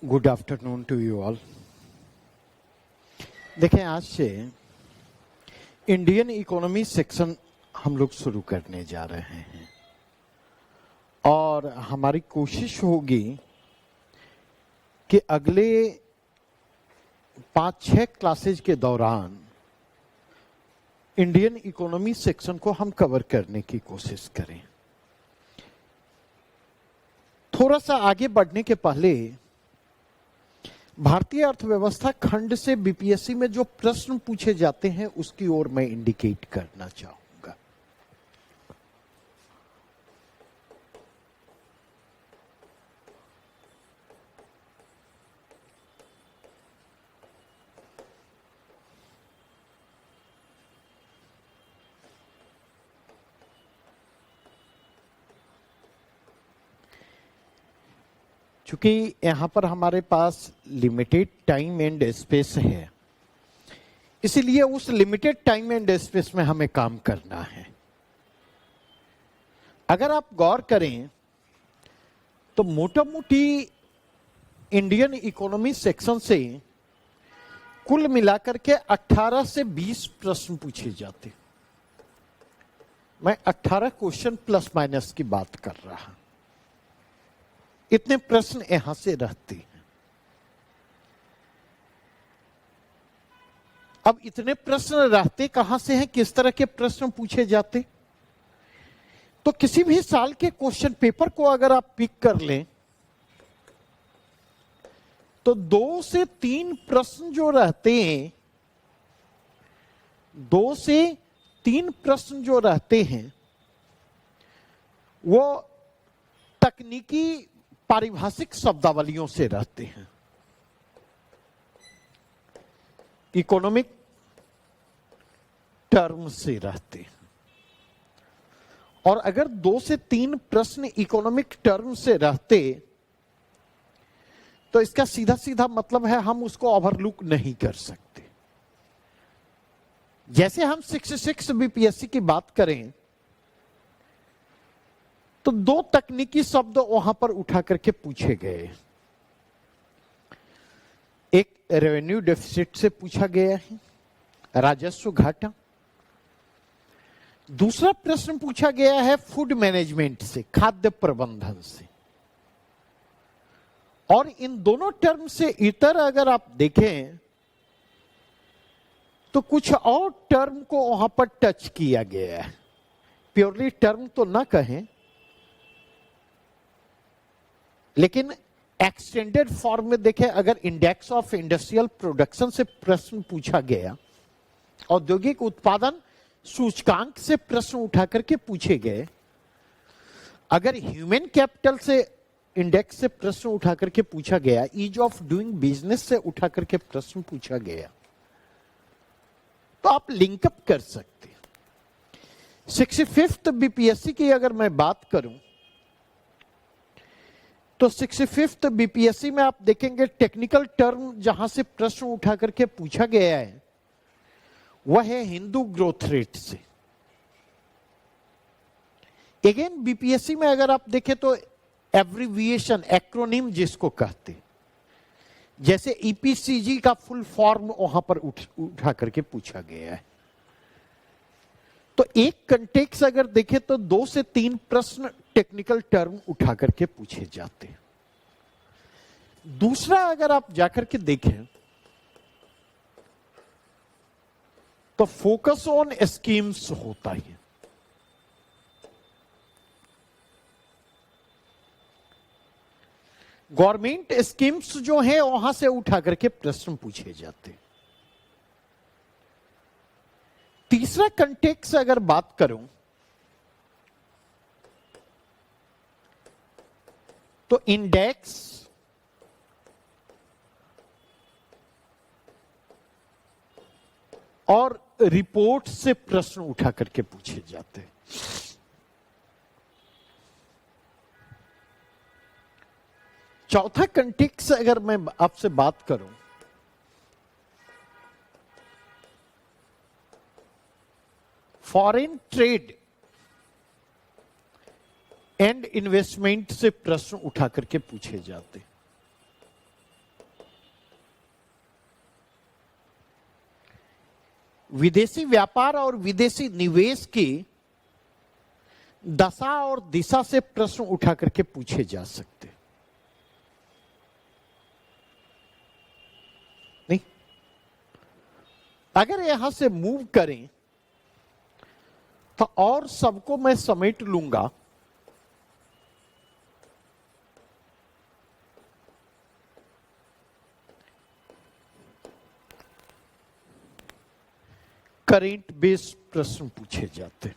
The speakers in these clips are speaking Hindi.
Good afternoon to you all. देखें, आज से इंडियन इकोनॉमी सेक्शन हम लोग शुरू करने जा रहे हैं और हमारी कोशिश होगी कि अगले 5-6 क्लासेज के दौरान इंडियन इकोनॉमी सेक्शन को हम कवर करने की कोशिश करें। थोड़ा सा आगे बढ़ने के पहले भारतीय अर्थव्यवस्था खंड से बीपीएससी में जो प्रश्न पूछे जाते हैं उसकी ओर मैं इंडिकेट करना चाहूंगा। चूंकि यहां पर हमारे पास लिमिटेड टाइम एंड स्पेस है, इसीलिए उस लिमिटेड टाइम एंड स्पेस में हमें काम करना है। अगर आप गौर करें तो मोटा मोटी इंडियन इकोनॉमी सेक्शन से कुल मिलाकर के 18 से 20 प्रश्न पूछे जाते। मैं 18 क्वेश्चन प्लस माइनस की बात कर रहा हूं। इतने प्रश्न यहां से रहते हैं। अब इतने प्रश्न रहते कहां से हैं, किस तरह के प्रश्न पूछे जाते? तो किसी भी साल के क्वेश्चन पेपर को अगर आप पिक कर लें तो 2 से 3 प्रश्न जो रहते हैं, 2 से 3 प्रश्न जो रहते हैं वो तकनीकी पारिभाषिक शब्दावलियों से रहते हैं, इकोनॉमिक टर्म से रहते हैं। और अगर 2 से 3 प्रश्न इकोनॉमिक टर्म से रहते तो इसका सीधा सीधा मतलब है हम उसको ओवरलुक नहीं कर सकते। जैसे हम 66 बीपीएससी की बात करें तो 2 तकनीकी शब्द वहां पर उठा करके पूछे गए। एक रेवेन्यू डेफिसिट से पूछा गया है, राजस्व घाटा। दूसरा प्रश्न पूछा गया है फूड मैनेजमेंट से, खाद्य प्रबंधन से। और इन दोनों टर्म से इतर अगर आप देखें तो कुछ और टर्म को वहां पर टच किया गया है। प्योरली टर्म तो ना कहें, लेकिन एक्सटेंडेड फॉर्म में देखें, अगर इंडेक्स ऑफ इंडस्ट्रियल प्रोडक्शन से प्रश्न पूछा गया, औद्योगिक उत्पादन सूचकांक से प्रश्न उठा करके पूछे गए, अगर ह्यूमन कैपिटल से इंडेक्स से प्रश्न उठा करके पूछा गया, ईज ऑफ डूइंग बिजनेस से उठा करके प्रश्न पूछा गया, तो आप लिंकअप कर सकते। 65th बीपीएससी की अगर मैं बात करूं तो 65th बीपीएससी में आप देखेंगे टेक्निकल टर्म जहां से प्रश्न उठा करके पूछा गया है वह है हिंदू ग्रोथ रेट से। अगेन बीपीएससी में अगर आप देखें तो एब्रिविएशन, एक्रोनिम जिसको कहते, जैसे ईपीसीजी का फुल फॉर्म वहां पर उठा करके पूछा गया है। तो एक कंटेक्स्ट अगर देखें तो 2 से 3 प्रश्न टेक्निकल टर्म उठा करके पूछे जाते हैं। दूसरा अगर आप जाकर के देखें तो फोकस ऑन स्कीम्स होता है। गवर्नमेंट स्कीम्स जो है वहां से उठा करके प्रश्न पूछे जाते हैं। तीसरा कंटेक्स्ट अगर बात करूं तो इंडेक्स और रिपोर्ट से प्रश्न उठा करके पूछे जाते हैं। चौथा कंटेक्स्ट अगर मैं आपसे बात करूं फॉरेन ट्रेड एंड इन्वेस्टमेंट से प्रश्न उठा करके पूछे जाते। विदेशी व्यापार और विदेशी निवेश की दशा और दिशा से प्रश्न उठा करके पूछे जा सकते नहीं। अगर यहां से मूव करें तो और सबको मैं समेट लूंगा। करेंट बेस्ड प्रश्न पूछे जाते।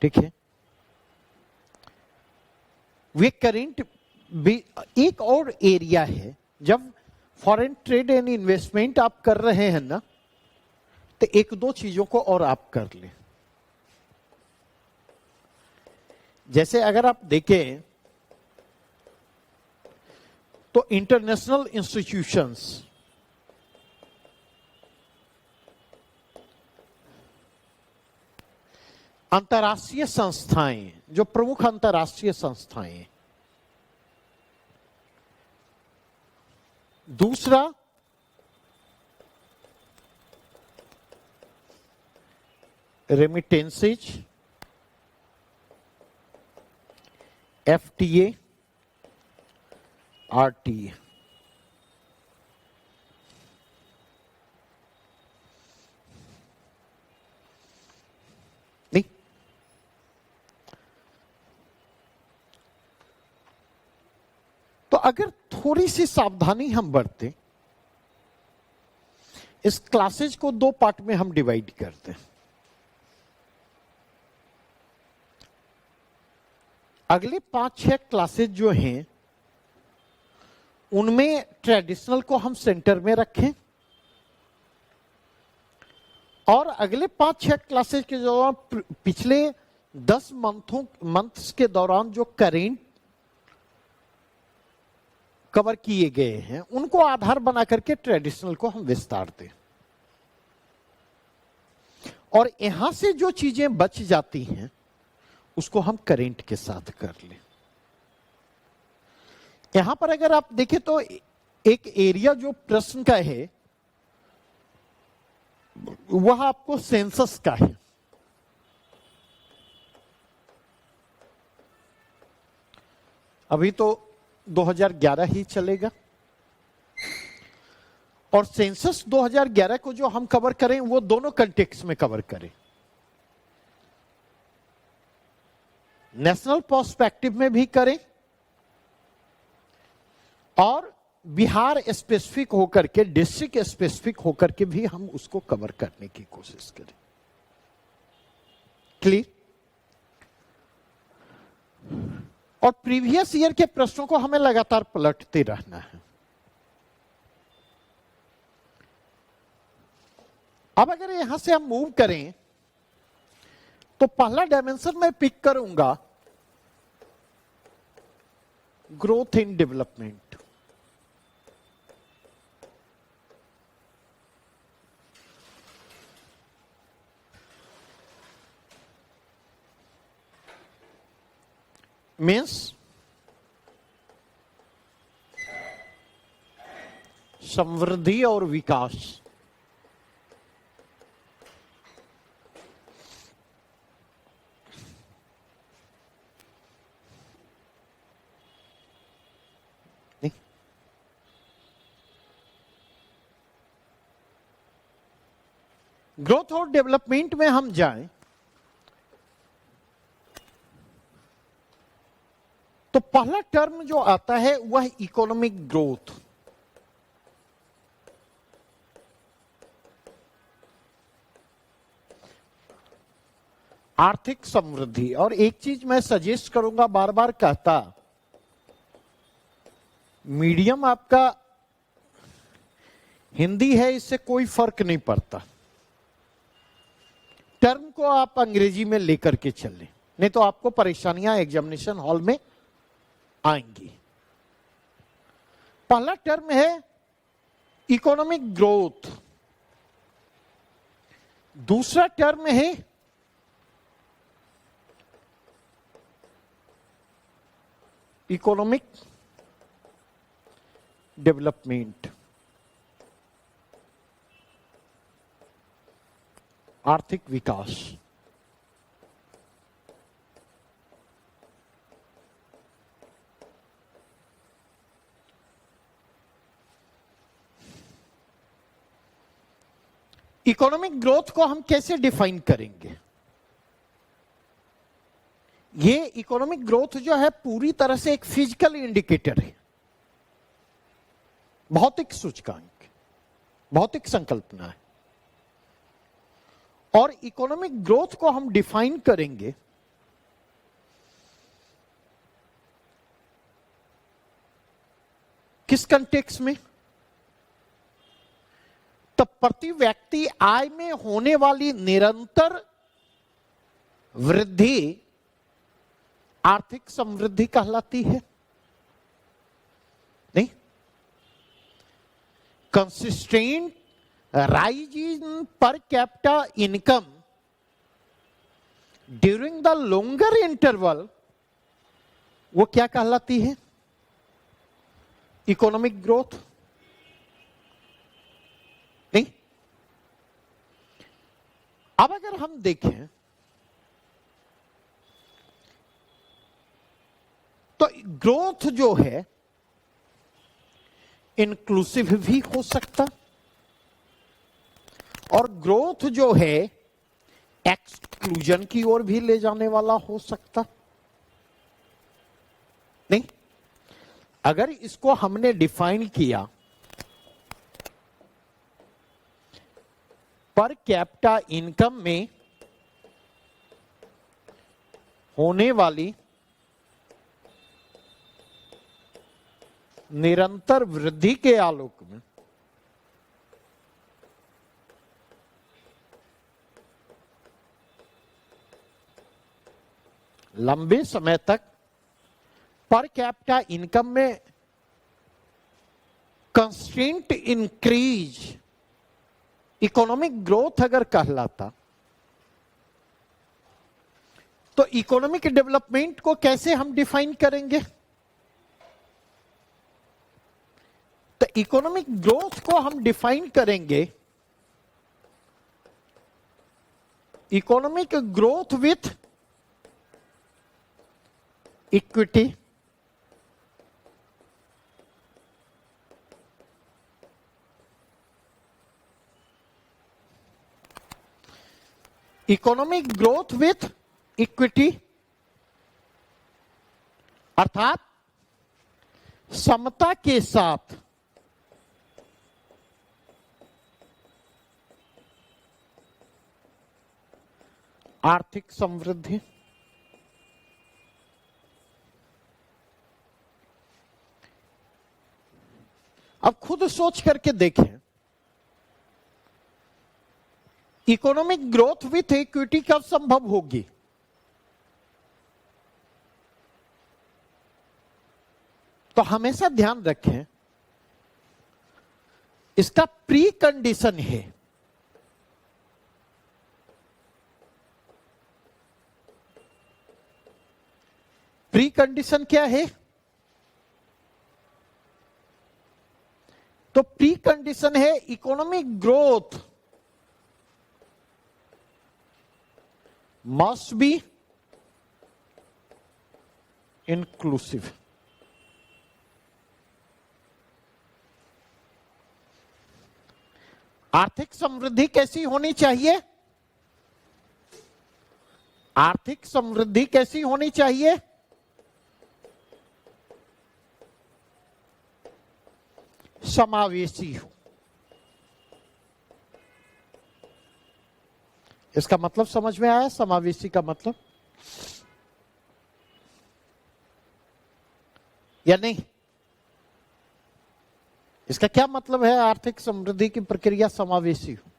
ठीक है, वे करेंट एक और एरिया है। जब फॉरेन ट्रेड एंड इन्वेस्टमेंट आप कर रहे हैं ना, तो एक दो चीजों को और आप कर लें। जैसे अगर आप देखें तो इंटरनेशनल इंस्टीट्यूशंस, अंतर्राष्ट्रीय संस्थाएं, जो प्रमुख अंतर्राष्ट्रीय संस्थाएं। दूसरा रेमिटेंसेज, एफटीए, आरटीए। नहीं, तो अगर थोड़ी सी सावधानी हम बरतें, इस क्लासेज को दो पार्ट में हम डिवाइड करते हैं। अगले 5-6 क्लासेज जो हैं उनमें ट्रेडिशनल को हम सेंटर में रखें, और अगले 5-6 क्लासेज के दौरान पिछले 10 मंथ्स के दौरान जो करेंट कवर किए गए हैं उनको आधार बना करके ट्रेडिशनल को हम विस्तार दें, और यहां से जो चीजें बच जाती हैं उसको हम करेंट के साथ कर लें। यहां पर अगर आप देखें तो एक एरिया जो प्रश्न का है वह आपको सेंसस का है। अभी तो 2011 ही चलेगा, और सेंसस 2011 को जो हम कवर करें वो दोनों कंटेक्स्ट में कवर करें। नेशनल पर्सपेक्टिव में भी करें और बिहार स्पेसिफिक होकर के, डिस्ट्रिक्ट स्पेसिफिक होकर के भी हम उसको कवर करने की कोशिश करें। क्लियर? और प्रीवियस ईयर के प्रश्नों को हमें लगातार पलटते रहना है। अब अगर यहां से हम मूव करें तो पहला डायमेंशन मैं पिक करूंगा ग्रोथ इन डेवलपमेंट। मीन्स समृद्धि और विकास। नहीं, ग्रोथ और डेवलपमेंट में हम जाएं तो पहला टर्म जो आता है वह इकोनॉमिक ग्रोथ। आर्थिक समृद्धि। और एक चीज मैं सजेस्ट करूंगा, बार बार कहता, मीडियम आपका हिंदी है इससे कोई फर्क नहीं पड़ता, टर्म को आप अंग्रेजी में लेकर के चलें, नहीं तो आपको परेशानियां एग्जामिनेशन हॉल में आएंगी। पहला टर्म है इकोनॉमिक ग्रोथ, दूसरा टर्म है इकोनॉमिक डेवलपमेंट, आर्थिक विकास। इकोनॉमिक ग्रोथ को हम कैसे डिफाइन करेंगे? ये इकोनॉमिक ग्रोथ जो है पूरी तरह से एक फिजिकल इंडिकेटर है, भौतिक सूचकांक, भौतिक संकल्पना है। और इकोनॉमिक ग्रोथ को हम डिफाइन करेंगे किस कंटेक्स्ट में? तो प्रति व्यक्ति आय में होने वाली निरंतर वृद्धि आर्थिक समृद्धि कहलाती है। नहीं, consistent rise in per capita income during the longer interval, वो क्या कहलाती है? Economic growth. नहीं, अब अगर हम देखें तो ग्रोथ जो है इंक्लूसिव भी हो सकता, और ग्रोथ जो है एक्सक्लूजन की ओर भी ले जाने वाला हो सकता। नहीं, अगर इसको हमने डिफाइन किया पर कैपिटा इनकम में होने वाली निरंतर वृद्धि के आलोक में लंबे समय तक पर कैपिटा इनकम में कंस्टेंट इंक्रीज इकोनॉमिक ग्रोथ अगर कहलाता, तो इकोनॉमिक डेवलपमेंट को कैसे हम डिफाइन करेंगे? तो इकोनॉमिक ग्रोथ को हम डिफाइन करेंगे economic growth with equity, economic growth with equity अर्थात समता के साथ आर्थिक समृद्धि। अब खुद सोच करके देखें, इकोनॉमिक ग्रोथ विथ इक्विटी कब संभव होगी? तो हमेशा ध्यान रखें, इसका प्री कंडीशन है प्री कंडीशन क्या है? तो प्री कंडीशन है economic growth must be inclusive. आर्थिक समृद्धि कैसी होनी चाहिए? आर्थिक समृद्धि कैसी होनी चाहिए? समावेशी हो। इसका मतलब समझ में आया? समावेशी का मतलब या नहीं? इसका क्या मतलब है? आर्थिक समृद्धि की प्रक्रिया समावेशी हो।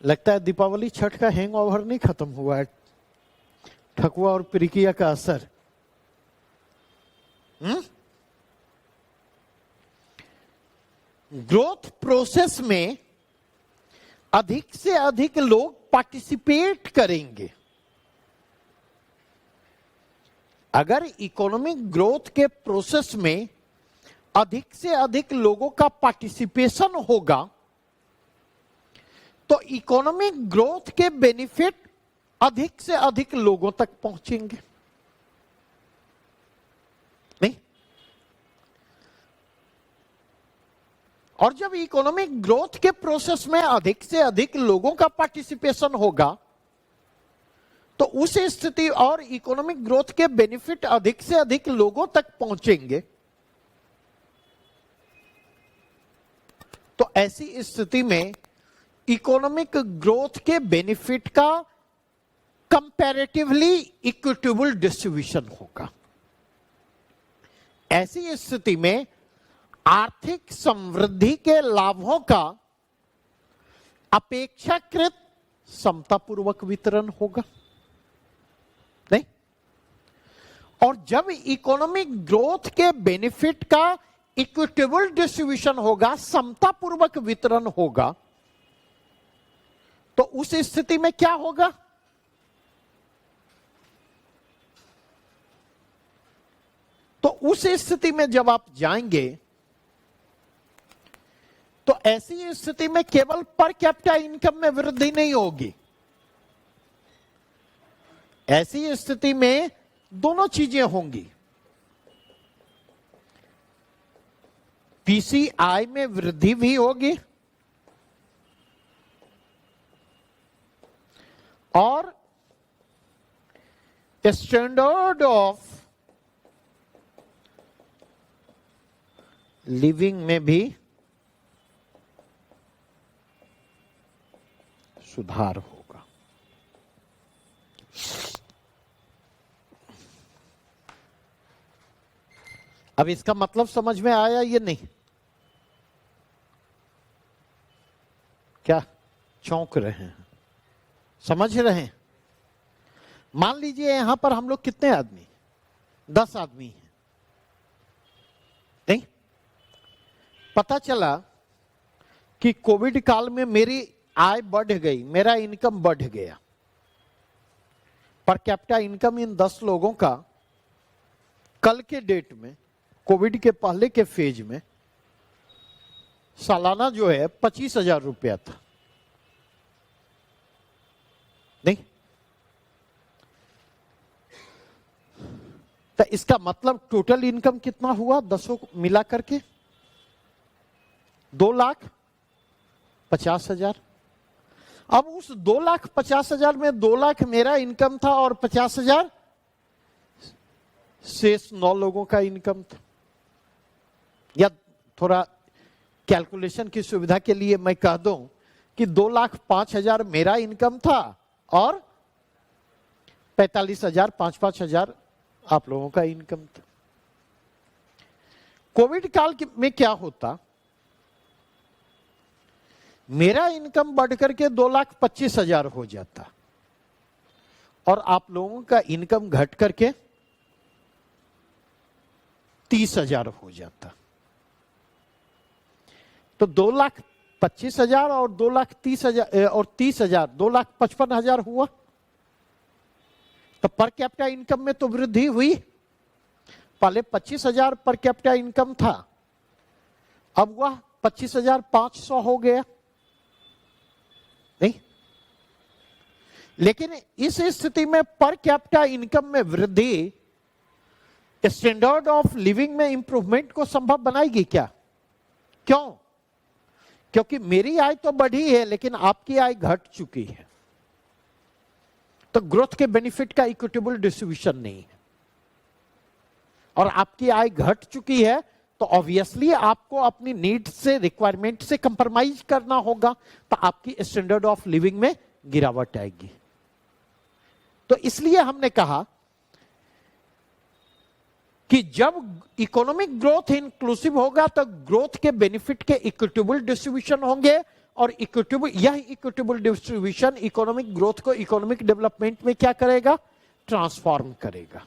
लगता है दीपावली छठ का हैंगओवर नहीं खत्म हुआ है, ठकुआ और पिरिकिया का असर। ग्रोथ प्रोसेस में अधिक से अधिक लोग पार्टिसिपेट करेंगे अगर इकोनॉमिक ग्रोथ के प्रोसेस में अधिक से अधिक लोगों का पार्टिसिपेशन होगा तो इकोनॉमिक ग्रोथ के बेनिफिट अधिक से अधिक लोगों तक पहुंचेंगे। नहीं? और जब इकोनॉमिक ग्रोथ के प्रोसेस में अधिक से अधिक लोगों का पार्टिसिपेशन होगा तो उस स्थिति और इकोनॉमिक ग्रोथ के बेनिफिट अधिक से अधिक लोगों तक पहुंचेंगे, तो ऐसी स्थिति में इकोनॉमिक ग्रोथ के बेनिफिट का कंपैरेटिवली इक्विटेबल डिस्ट्रीब्यूशन होगा। ऐसी स्थिति में आर्थिक समृद्धि के लाभों का अपेक्षाकृत समतापूर्वक वितरण होगा। नहीं? और जब इकोनॉमिक ग्रोथ के बेनिफिट का इक्विटेबल डिस्ट्रीब्यूशन होगा, समतापूर्वक वितरण होगा, तो उस स्थिति में क्या होगा? तो उस स्थिति में जब आप जाएंगे तो ऐसी स्थिति में केवल पर कैपिटा इनकम में वृद्धि नहीं होगी। ऐसी स्थिति में दोनों चीजें होंगी। पीसीआई में वृद्धि भी होगी और स्टैंडर्ड ऑफ लिविंग में भी सुधार होगा। अब इसका मतलब समझ में आया ये नहीं? क्या चौंक रहे हैं? समझ रहे हैं? मान लीजिए यहां पर हम लोग कितने आदमी? 10 आदमी हैं। नहीं? पता चला कि कोविड काल में मेरी आय बढ़ गई, मेरा इनकम बढ़ गया। पर कैपिटा इनकम इन 10 लोगों का कल के डेट में, कोविड के पहले के फेज में, सालाना जो है 25,000 रुपया था। नहीं? तो इसका मतलब टोटल इनकम कितना हुआ 10 मिला करके? 2,50,000। अब उस 2,50,000 में 2 लाख मेरा इनकम था और 50,000 शेष 9 लोगों का इनकम था। या थोड़ा कैलकुलेशन की सुविधा के लिए मैं कह दूं कि 2,05,000 मेरा इनकम था और 45,000 5,000 आप लोगों का इनकम था। कोविड काल में क्या होता? मेरा इनकम बढ़कर के 2,25,000 हो जाता और आप लोगों का इनकम घट करके 30,000 हो जाता। तो 2,25,000 और 2,30,000 और 30,000 2,55,000 हुआ। तो पर कैपिटा इनकम में तो वृद्धि हुई। पहले 25,000 पर कैपिटा इनकम था, अब वह 25,500 हो गया। नहीं? लेकिन इस स्थिति में पर कैपिटा इनकम में वृद्धि स्टैंडर्ड ऑफ लिविंग में इंप्रूवमेंट को संभव बनाएगी क्या? क्यों? क्योंकि मेरी आय तो बढ़ी है लेकिन आपकी आय घट चुकी है। तो ग्रोथ के बेनिफिट का इक्विटेबल डिस्ट्रीब्यूशन नहीं है और आपकी आय घट चुकी है, तो ऑब्वियसली आपको अपनी नीड से, रिक्वायरमेंट से कंप्रोमाइज करना होगा, तो आपकी स्टैंडर्ड ऑफ लिविंग में गिरावट आएगी। तो इसलिए हमने कहा कि जब इकोनॉमिक ग्रोथ इंक्लूसिव होगा तो ग्रोथ के बेनिफिट के इक्विटेबल डिस्ट्रीब्यूशन होंगे और यह इक्विटेबल डिस्ट्रीब्यूशन इकोनॉमिक ग्रोथ को इकोनॉमिक डेवलपमेंट में क्या करेगा? ट्रांसफॉर्म करेगा।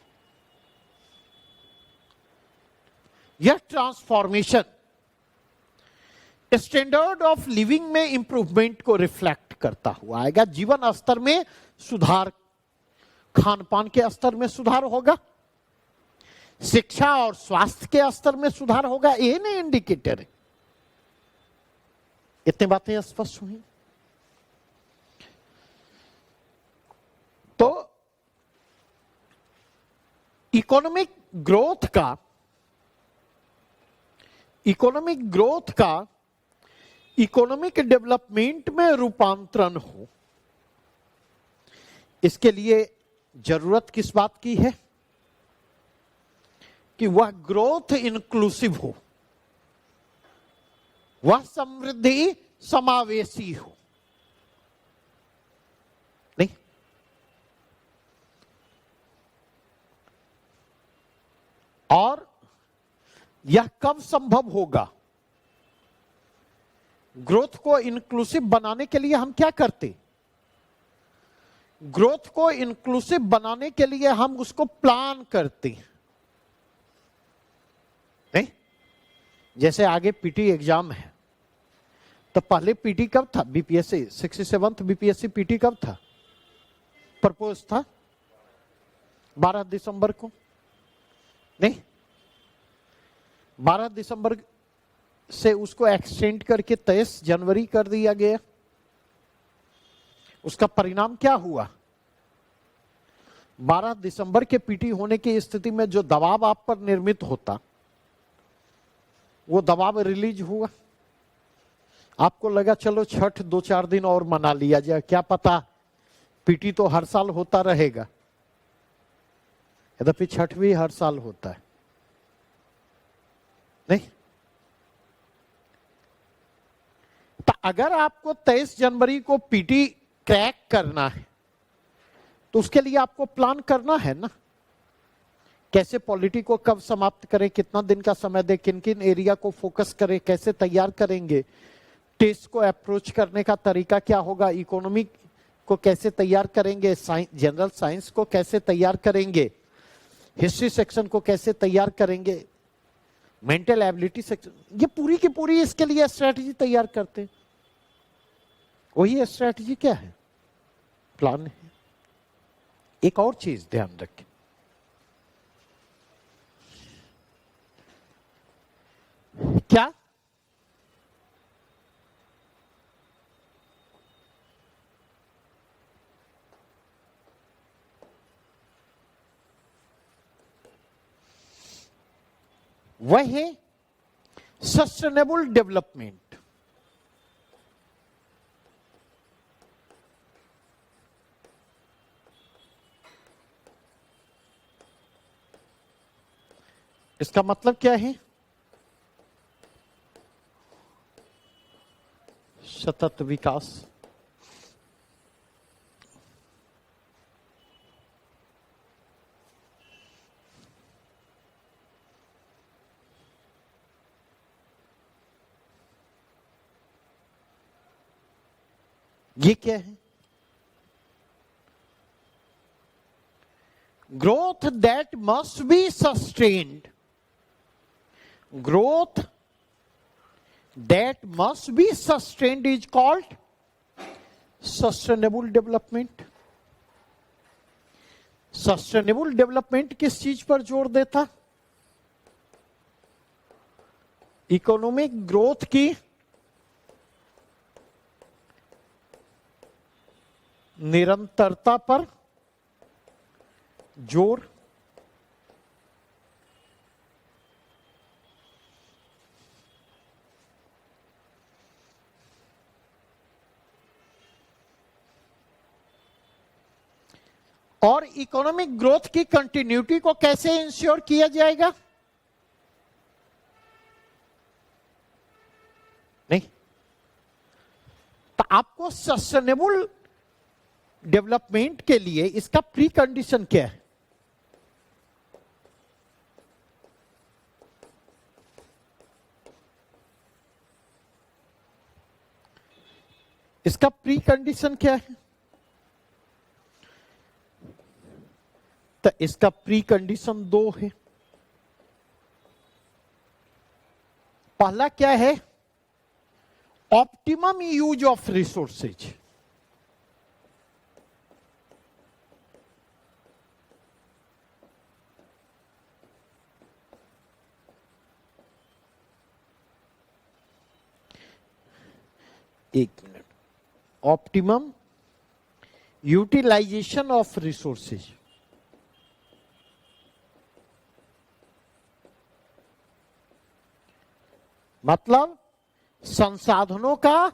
यह ट्रांसफॉर्मेशन स्टैंडर्ड ऑफ लिविंग में इंप्रूवमेंट को रिफ्लेक्ट करता हुआ आएगा। जीवन स्तर में सुधार, खान पान के स्तर में सुधार होगा। शिक्षा और स्वास्थ्य के स्तर में सुधार होगा, ये नहीं इंडिकेटर है। इतनी बातें स्पष्ट हुई। तो इकोनॉमिक ग्रोथ का इकोनॉमिक डेवलपमेंट में रूपांतरण हो, इसके लिए जरूरत किस बात की है कि वह ग्रोथ इंक्लूसिव हो, वह समृद्धि समावेशी हो। नहीं, और यह कब संभव होगा? ग्रोथ को इंक्लूसिव बनाने के लिए हम क्या करते? ग्रोथ को इंक्लूसिव बनाने के लिए हम उसको प्लान करते। नहीं, जैसे आगे पीटी एग्जाम है, तो पहले पीटी कब था? बीपीएससी 67th बीपीएससी पीटी कब था? प्रपोज था 12 दिसंबर को। नहीं, 12 दिसंबर से उसको एक्सटेंड करके 23 जनवरी कर दिया गया। उसका परिणाम क्या हुआ? 12 दिसंबर के पीटी होने की स्थिति में जो दबाव आप पर निर्मित होता, वो दबाव रिलीज हुआ। आपको लगा चलो छठ 2-4 दिन और मना लिया जाए, क्या पता पीटी तो हर साल होता रहेगा। यद्यपि छठ भी हर साल होता है। नहीं, तो अगर आपको 23 जनवरी को पीटी क्रैक करना है तो उसके लिए आपको प्लान करना है ना। कैसे पॉलिटी को कब समाप्त करें, कितना दिन का समय दे, किन किन एरिया को फोकस करें, कैसे तैयार करेंगे, टेस्ट को अप्रोच करने का तरीका क्या होगा, इकोनॉमी को कैसे तैयार करेंगे, जनरल साइंस को कैसे तैयार करेंगे, हिस्ट्री सेक्शन को कैसे तैयार करेंगे, मेंटल एबिलिटी सेक्शन, ये पूरी की पूरी इसके लिए स्ट्रेटजी तैयार करते हैं। वही स्ट्रेटजी क्या है? प्लान है। एक और चीज ध्यान रखें, क्या वह है सस्टेनेबल डेवलपमेंट। इसका मतलब क्या है? सतत विकास। ये क्या है? Growth that must be sustained, growth that must be sustained is called sustainable development. Sustainable development किस चीज पर जोर देता? इकोनॉमिक ग्रोथ की निरंतरता पर जोर, और इकोनॉमिक ग्रोथ की कंटिन्यूटी को कैसे इंश्योर किया जाएगा? नहीं, तो आपको सस्टेनेबल डेवलपमेंट के लिए इसका प्री कंडीशन क्या है? इसका प्री कंडीशन क्या है? तो इसका प्री कंडीशन 2 है। पहला क्या है? Optimum use of resources. एक मिनट, ऑप्टिमम यूटिलाइजेशन ऑफ रिसोर्सेज, मतलब संसाधनों का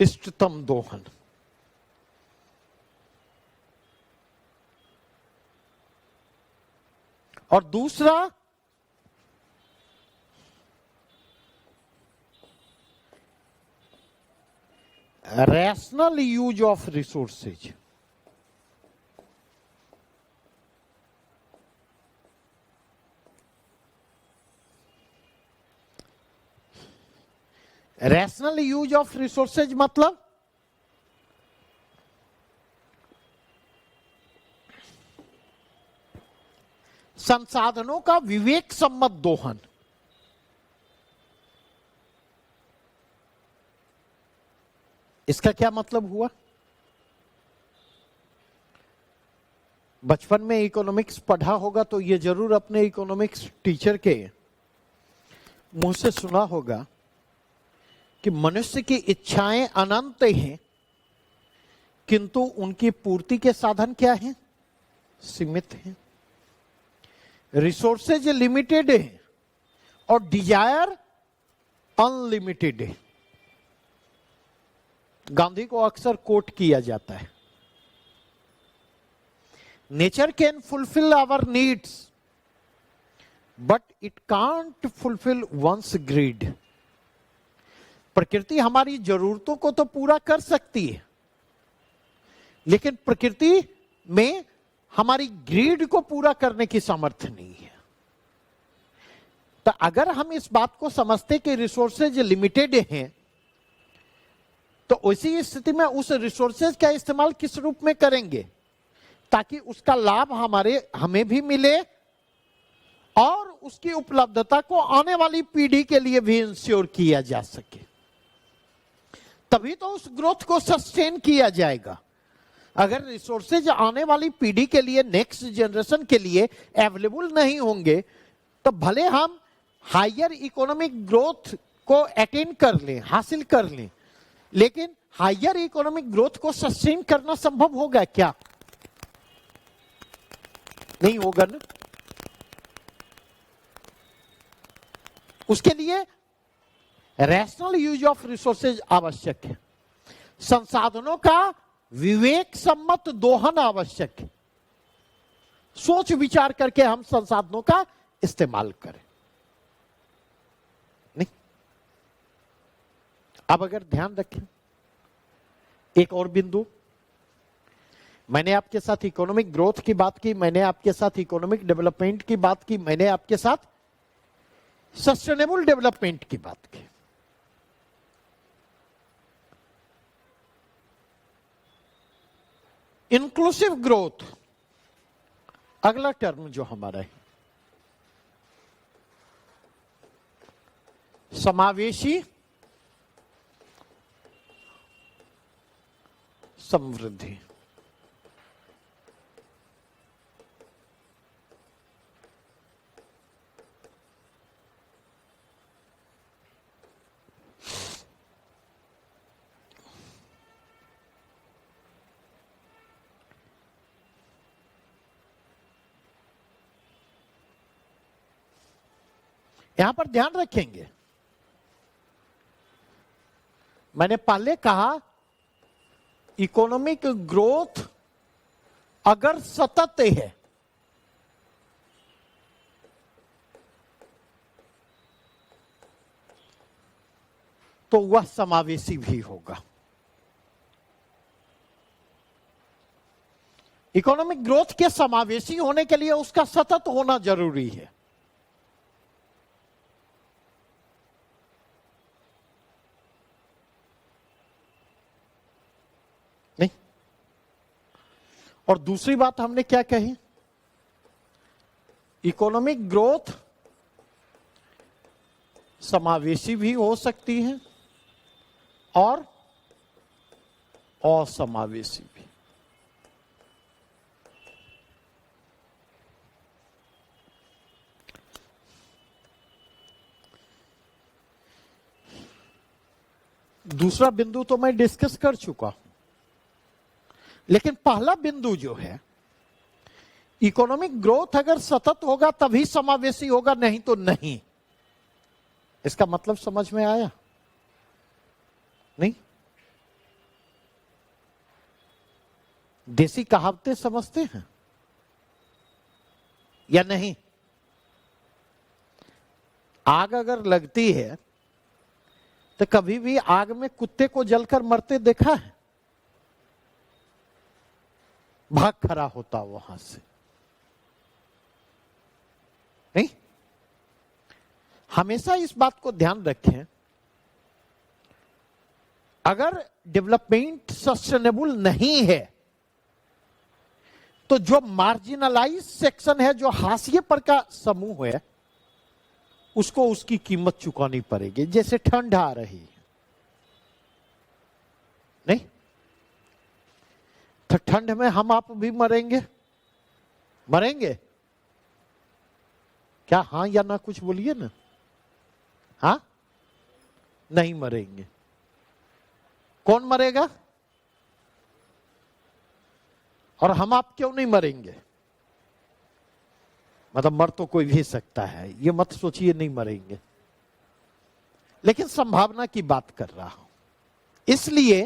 इष्टतम दोहन। और दूसरा rational use of resources. Rational use of resources मतलब संसाधनों का विवेक सम्मत दोहन। इसका क्या मतलब हुआ? बचपन में इकोनॉमिक्स पढ़ा होगा तो ये जरूर अपने इकोनॉमिक्स टीचर के मुंह से सुना होगा कि मनुष्य की इच्छाएं अनंत हैं, किंतु उनकी पूर्ति के साधन क्या हैं? सीमित हैं। रिसोर्सेज लिमिटेड है और डिजायर अनलिमिटेड है। गांधी को अक्सर कोट किया जाता है, nature can fulfil our needs but it can't fulfil one's greed. प्रकृति हमारी जरूरतों को तो पूरा कर सकती है, लेकिन प्रकृति में हमारी ग्रीड को पूरा करने की सामर्थ्य नहीं है। तो अगर हम इस बात को समझते कि रिसोर्सेज लिमिटेड हैं, तो उसी स्थिति में उस रिसोर्सेज का इस्तेमाल किस रूप में करेंगे ताकि उसका लाभ हमें भी मिले और उसकी उपलब्धता को आने वाली पीढ़ी के लिए भी इंश्योर किया जा सके। तभी तो उस ग्रोथ को सस्टेन किया जाएगा। अगर रिसोर्सेज आने वाली पीढ़ी के लिए, नेक्स्ट जनरेशन के लिए अवेलेबल नहीं होंगे, तो भले हम हायर इकोनॉमिक ग्रोथ को अटेन कर लें, हासिल कर लें, लेकिन हायर इकोनॉमिक ग्रोथ को सस्टेन करना संभव होगा क्या? नहीं होगा ना। उसके लिए रैशनल यूज ऑफ रिसोर्सेज आवश्यक है, संसाधनों का विवेक सम्मत दोहन आवश्यक है। सोच विचार करके हम संसाधनों का इस्तेमाल करें। नहीं, अब अगर ध्यान रखें एक और बिंदु, मैंने आपके साथ इकोनॉमिक ग्रोथ की बात की, मैंने आपके साथ इकोनॉमिक डेवलपमेंट की बात की, मैंने आपके साथ सस्टेनेबल डेवलपमेंट की बात की। इंक्लूसिव ग्रोथ अगला टर्म जो हमारा है, समावेशी समृद्धि। यहां पर ध्यान रखेंगे, मैंने पहले कहा इकोनॉमिक ग्रोथ अगर सतत है तो वह समावेशी भी होगा। इकोनॉमिक ग्रोथ के समावेशी होने के लिए उसका सतत होना जरूरी है। नहीं, और दूसरी बात हमने क्या कही, इकोनॉमिक ग्रोथ समावेशी भी हो सकती है और असमावेशी भी। दूसरा बिंदु तो मैं डिस्कस कर चुका हूं, लेकिन पहला बिंदु जो है, इकोनॉमिक ग्रोथ अगर सतत होगा तभी समावेशी होगा, नहीं तो नहीं। इसका मतलब समझ में आया? नहीं? देसी कहावतें समझते हैं या नहीं? आग अगर लगती है तो कभी भी आग में कुत्ते को जलकर मरते देखा है? भाग खड़ा होता वहां से, नहीं? हमेशा इस बात को ध्यान रखें, अगर डेवलपमेंट सस्टेनेबल नहीं है तो जो मार्जिनलाइज सेक्शन है, जो हाशिए पर का समूह है, उसको उसकी कीमत चुकानी पड़ेगी। जैसे ठंड आ रही है, नहीं? तो ठंड में हम आप भी मरेंगे, मरेंगे क्या? हां या ना कुछ बोलिए ना। हाँ, नहीं मरेंगे। कौन मरेगा? और हम आप क्यों नहीं मरेंगे? मतलब मर तो कोई भी सकता है, ये मत सोचिए नहीं मरेंगे, लेकिन संभावना की बात कर रहा हूं। इसलिए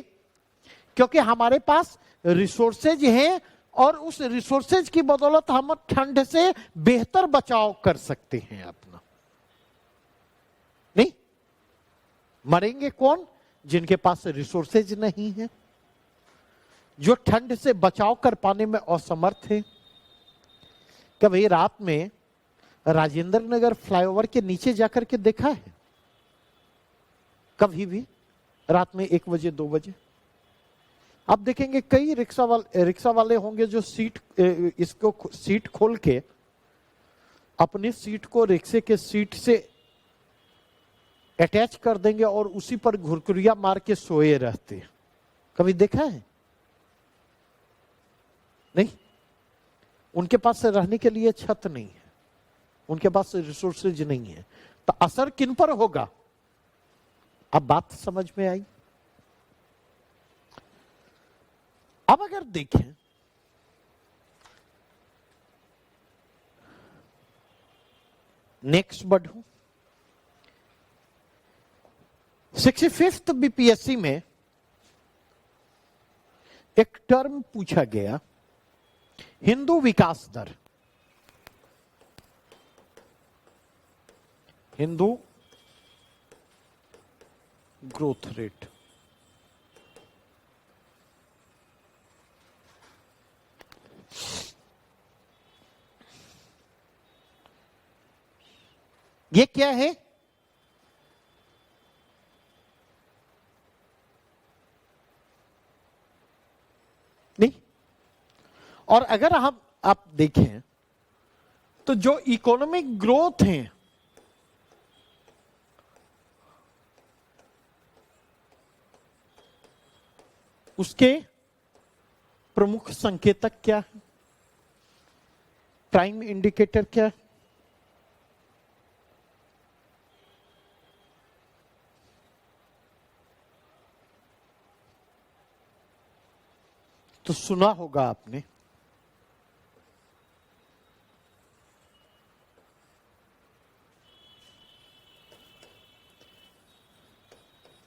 क्योंकि हमारे पास रिसोर्सेज हैं और उस रिसोर्सेज की बदौलत हम ठंड से बेहतर बचाव कर सकते हैं अपना। नहीं? मरेंगे कौन? जिनके पास रिसोर्सेज नहीं है, जो ठंड से बचाव कर पाने में असमर्थ है। कभी रात में राजेंद्र नगर फ्लाईओवर के नीचे जाकर के देखा है? कभी भी रात में 1 बजे 2 बजे आप देखेंगे कई रिक्शा वाले होंगे जो इसको सीट खोल के अपनी सीट को रिक्शे के सीट से अटैच कर देंगे और उसी पर घुरघुरिया मार के सोए रहते हैं। कभी देखा है? नहीं? उनके पास रहने के लिए छत नहीं है, उनके पास रिसोर्सेज नहीं है, तो असर किन पर होगा? अब बात समझ में आई? अब अगर देखें, नेक्स्ट बढ़ूं, 65th बीपीएससी में एक टर्म पूछा गया, हिंदू विकास दर, हिंदू ग्रोथ रेट। ये क्या है? नहीं? और अगर आप देखें तो जो इकोनॉमिक ग्रोथ है, उसके प्रमुख संकेतक क्या है? प्राइम इंडिकेटर क्या है? तो सुना होगा आपने,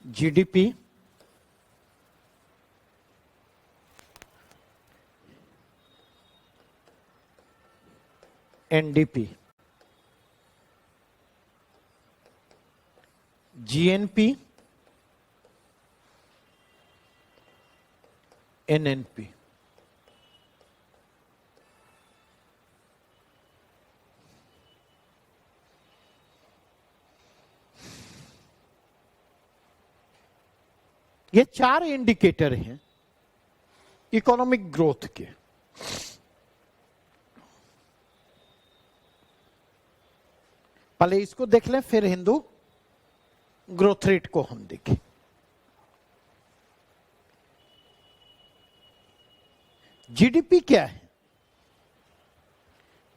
जीडीपी, एनडीपी, जीएनपी, एनएनपी। ये 4 इंडिकेटर हैं इकोनॉमिक ग्रोथ के। पहले इसको देख लें, फिर हिंदू ग्रोथ रेट को हम देखें। जीडीपी क्या है?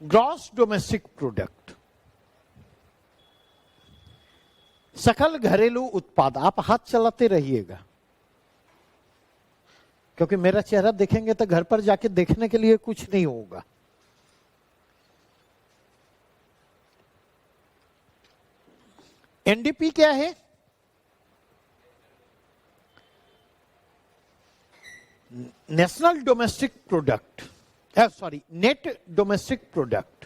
ग्रॉस डोमेस्टिक प्रोडक्ट, सकल घरेलू उत्पाद। आप हाथ चलाते रहिएगा, क्योंकि मेरा चेहरा देखेंगे तो घर पर जाके देखने के लिए कुछ नहीं होगा। एनडीपी क्या है? National domestic product, sorry net domestic product,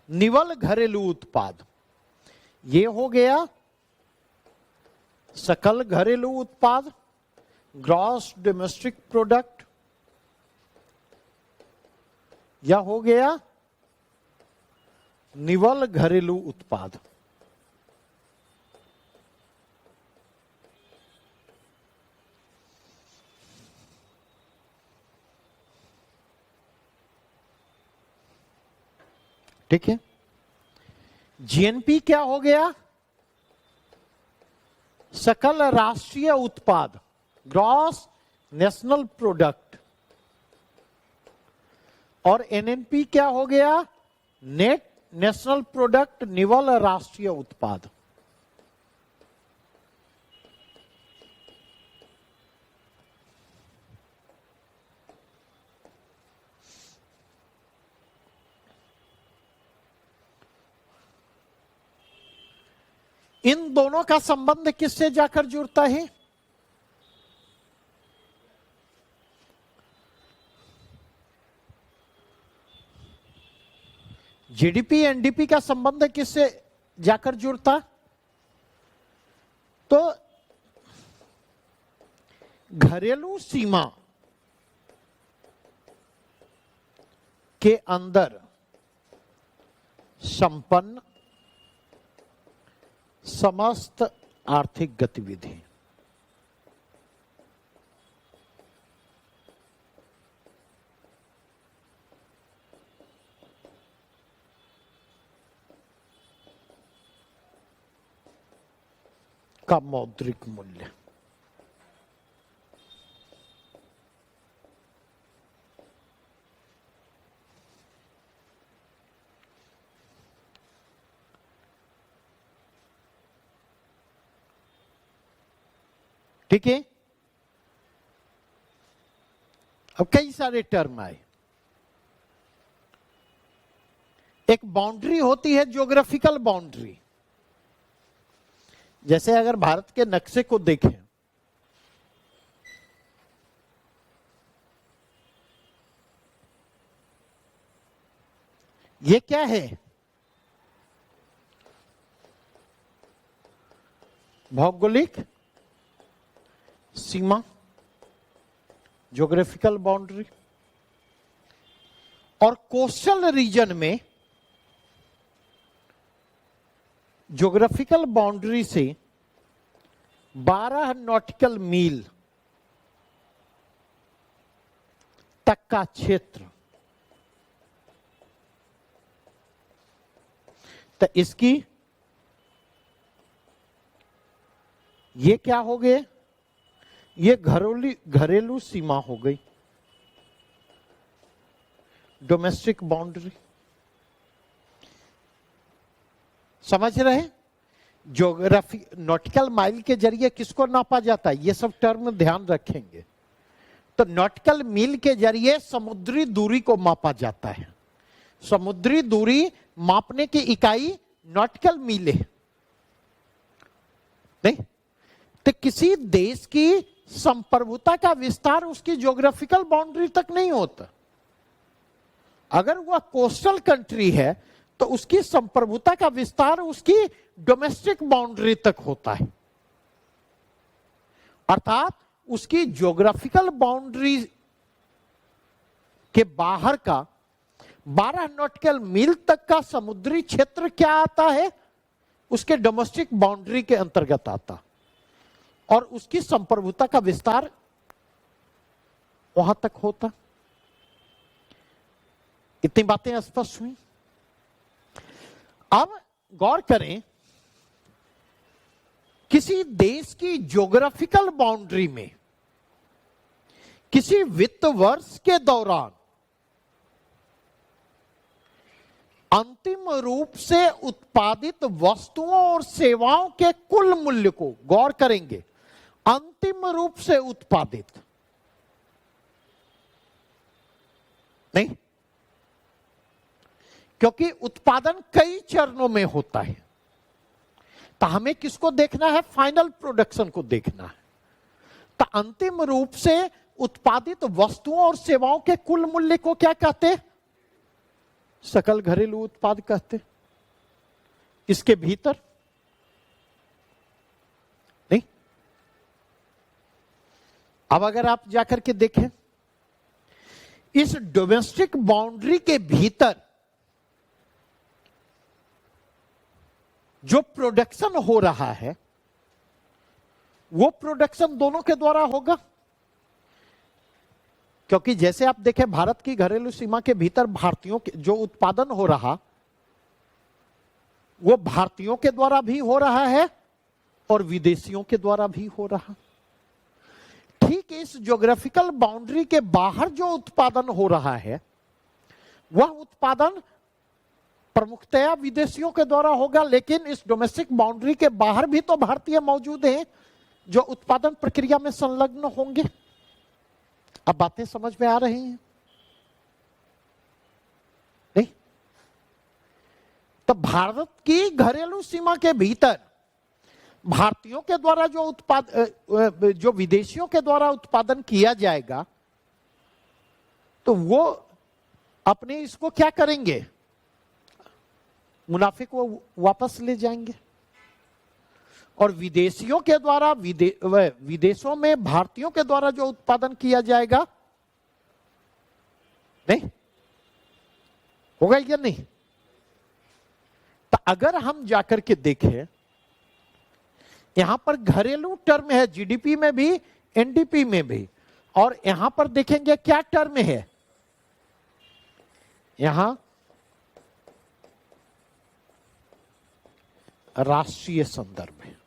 निवल घरेलू उत्पाद। ये हो गया सकल घरेलू उत्पाद, ग्रॉस डोमेस्टिक प्रोडक्ट, या हो गया निवल घरेलू उत्पाद। ठीक है। जीएनपी क्या हो गया? सकल राष्ट्रीय उत्पाद, ग्रॉस नेशनल प्रोडक्ट। और एनएनपी क्या हो गया? नेट नेशनल प्रोडक्ट, निवल राष्ट्रीय उत्पाद। इन दोनों का संबंध किससे जाकर जुड़ता है? जीडीपी एनडीपी का संबंध किससे जाकर जुड़ता? तो घरेलू सीमा के अंदर संपन्न समस्त आर्थिक गतिविधि। का मौद्रिक मूल्य। ठीक है। अब कई सारे टर्म आए। एक बाउंड्री होती है, ज्योग्राफिकल बाउंड्री। जैसे अगर भारत के नक्शे को देखें, ये क्या है? भौगोलिक सीमा, ज्योग्राफिकल बाउंड्री। और कोस्टल रीजन में ज्योग्राफिकल बाउंड्री से 12 नॉटिकल मील तक का क्षेत्र, तो इसकी ये क्या हो गए? ये घरेलू सीमा हो गई, डोमेस्टिक बाउंड्री। समझ रहे? ज्योग्राफी नॉटिकल माइल के जरिए किसको नापा जाता है? ये सब टर्म ध्यान रखेंगे। तो नॉटिकल मील के जरिए समुद्री दूरी को मापा जाता है। समुद्री दूरी मापने की इकाई नॉटिकल मील है। नहीं तो किसी देश की संप्रभुता का विस्तार उसकी ज्योग्राफिकल बाउंड्री तक नहीं होता। अगर वह कोस्टल कंट्री है तो उसकी संप्रभुता का विस्तार उसकी डोमेस्टिक बाउंड्री तक होता है। अर्थात उसकी ज्योग्राफिकल बाउंड्री के बाहर का 12 नॉटिकल मील तक का समुद्री क्षेत्र क्या आता है? उसके डोमेस्टिक बाउंड्री के अंतर्गत आता, और उसकी संप्रभुता का विस्तार वहां तक होता। इतनी बातें स्पष्ट हुई। अब गौर करें, किसी देश की ज्योग्राफिकल बाउंड्री में किसी वित्त वर्ष के दौरान अंतिम रूप से उत्पादित वस्तुओं और सेवाओं के कुल मूल्य को, गौर करेंगे, अंतिम रूप से उत्पादित, नहीं, क्योंकि उत्पादन कई चरणों में होता है, तो हमें किसको देखना है? फाइनल प्रोडक्शन को देखना है। तो अंतिम रूप से उत्पादित वस्तुओं और सेवाओं के कुल मूल्य को क्या कहते? सकल घरेलू उत्पाद कहते। इसके भीतर नहीं। अब अगर आप जाकर के देखें, इस डोमेस्टिक बाउंड्री के भीतर जो प्रोडक्शन हो रहा है, वो प्रोडक्शन दोनों के द्वारा होगा। क्योंकि जैसे आप देखें, भारत की घरेलू सीमा के भीतर भारतीयों के जो उत्पादन हो रहा, वो भारतीयों के द्वारा भी हो रहा है और विदेशियों के द्वारा भी हो रहा। ठीक इस ज्योग्राफिकल बाउंड्री के बाहर जो उत्पादन हो रहा है, वह उत्पादन प्रमुखतया विदेशियों के द्वारा होगा, लेकिन इस डोमेस्टिक बाउंड्री के बाहर भी तो भारतीय मौजूद हैं जो उत्पादन प्रक्रिया में संलग्न होंगे। अब बातें समझ में आ रही हैं? नहीं? तो भारत की घरेलू सीमा के भीतर भारतीयों के द्वारा जो विदेशियों के द्वारा उत्पादन किया जाएगा, तो वो अपने इसको क्या करेंगे? मुनाफे को वापस ले जाएंगे। और विदेशियों के द्वारा विदेशों में भारतीयों के द्वारा जो उत्पादन किया जाएगा, नहीं होगा या नहीं? तो अगर हम जाकर के देखें, यहां पर घरेलू टर्म है, जीडीपी में भी, एनडीपी में भी, और यहां पर देखेंगे क्या टर्म है, यहां राष्ट्रीय संदर्भ है।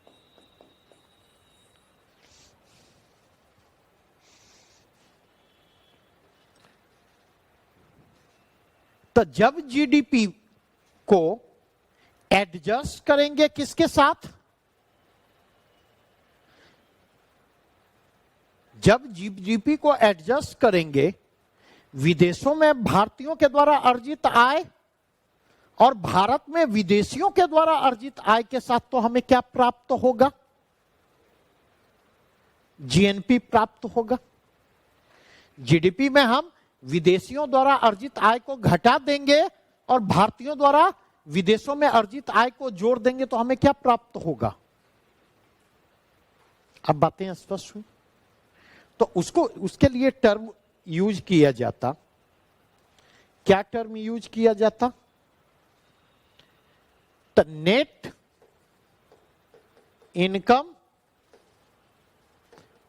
तो जब जीडीपी को एडजस्ट करेंगे किसके साथ? जब जीडीपी को एडजस्ट करेंगे विदेशों में भारतीयों के द्वारा अर्जित आय और भारत में विदेशियों के द्वारा अर्जित आय के साथ, तो हमें क्या प्राप्त होगा? जीएनपी प्राप्त होगा। जीडीपी में हम विदेशियों द्वारा अर्जित आय को घटा देंगे और भारतीयों द्वारा विदेशों में अर्जित आय को जोड़ देंगे, तो हमें क्या प्राप्त होगा? अब बातें स्पष्ट हुई? तो उसके लिए टर्म यूज किया जाता, क्या टर्म यूज किया जाता? The net income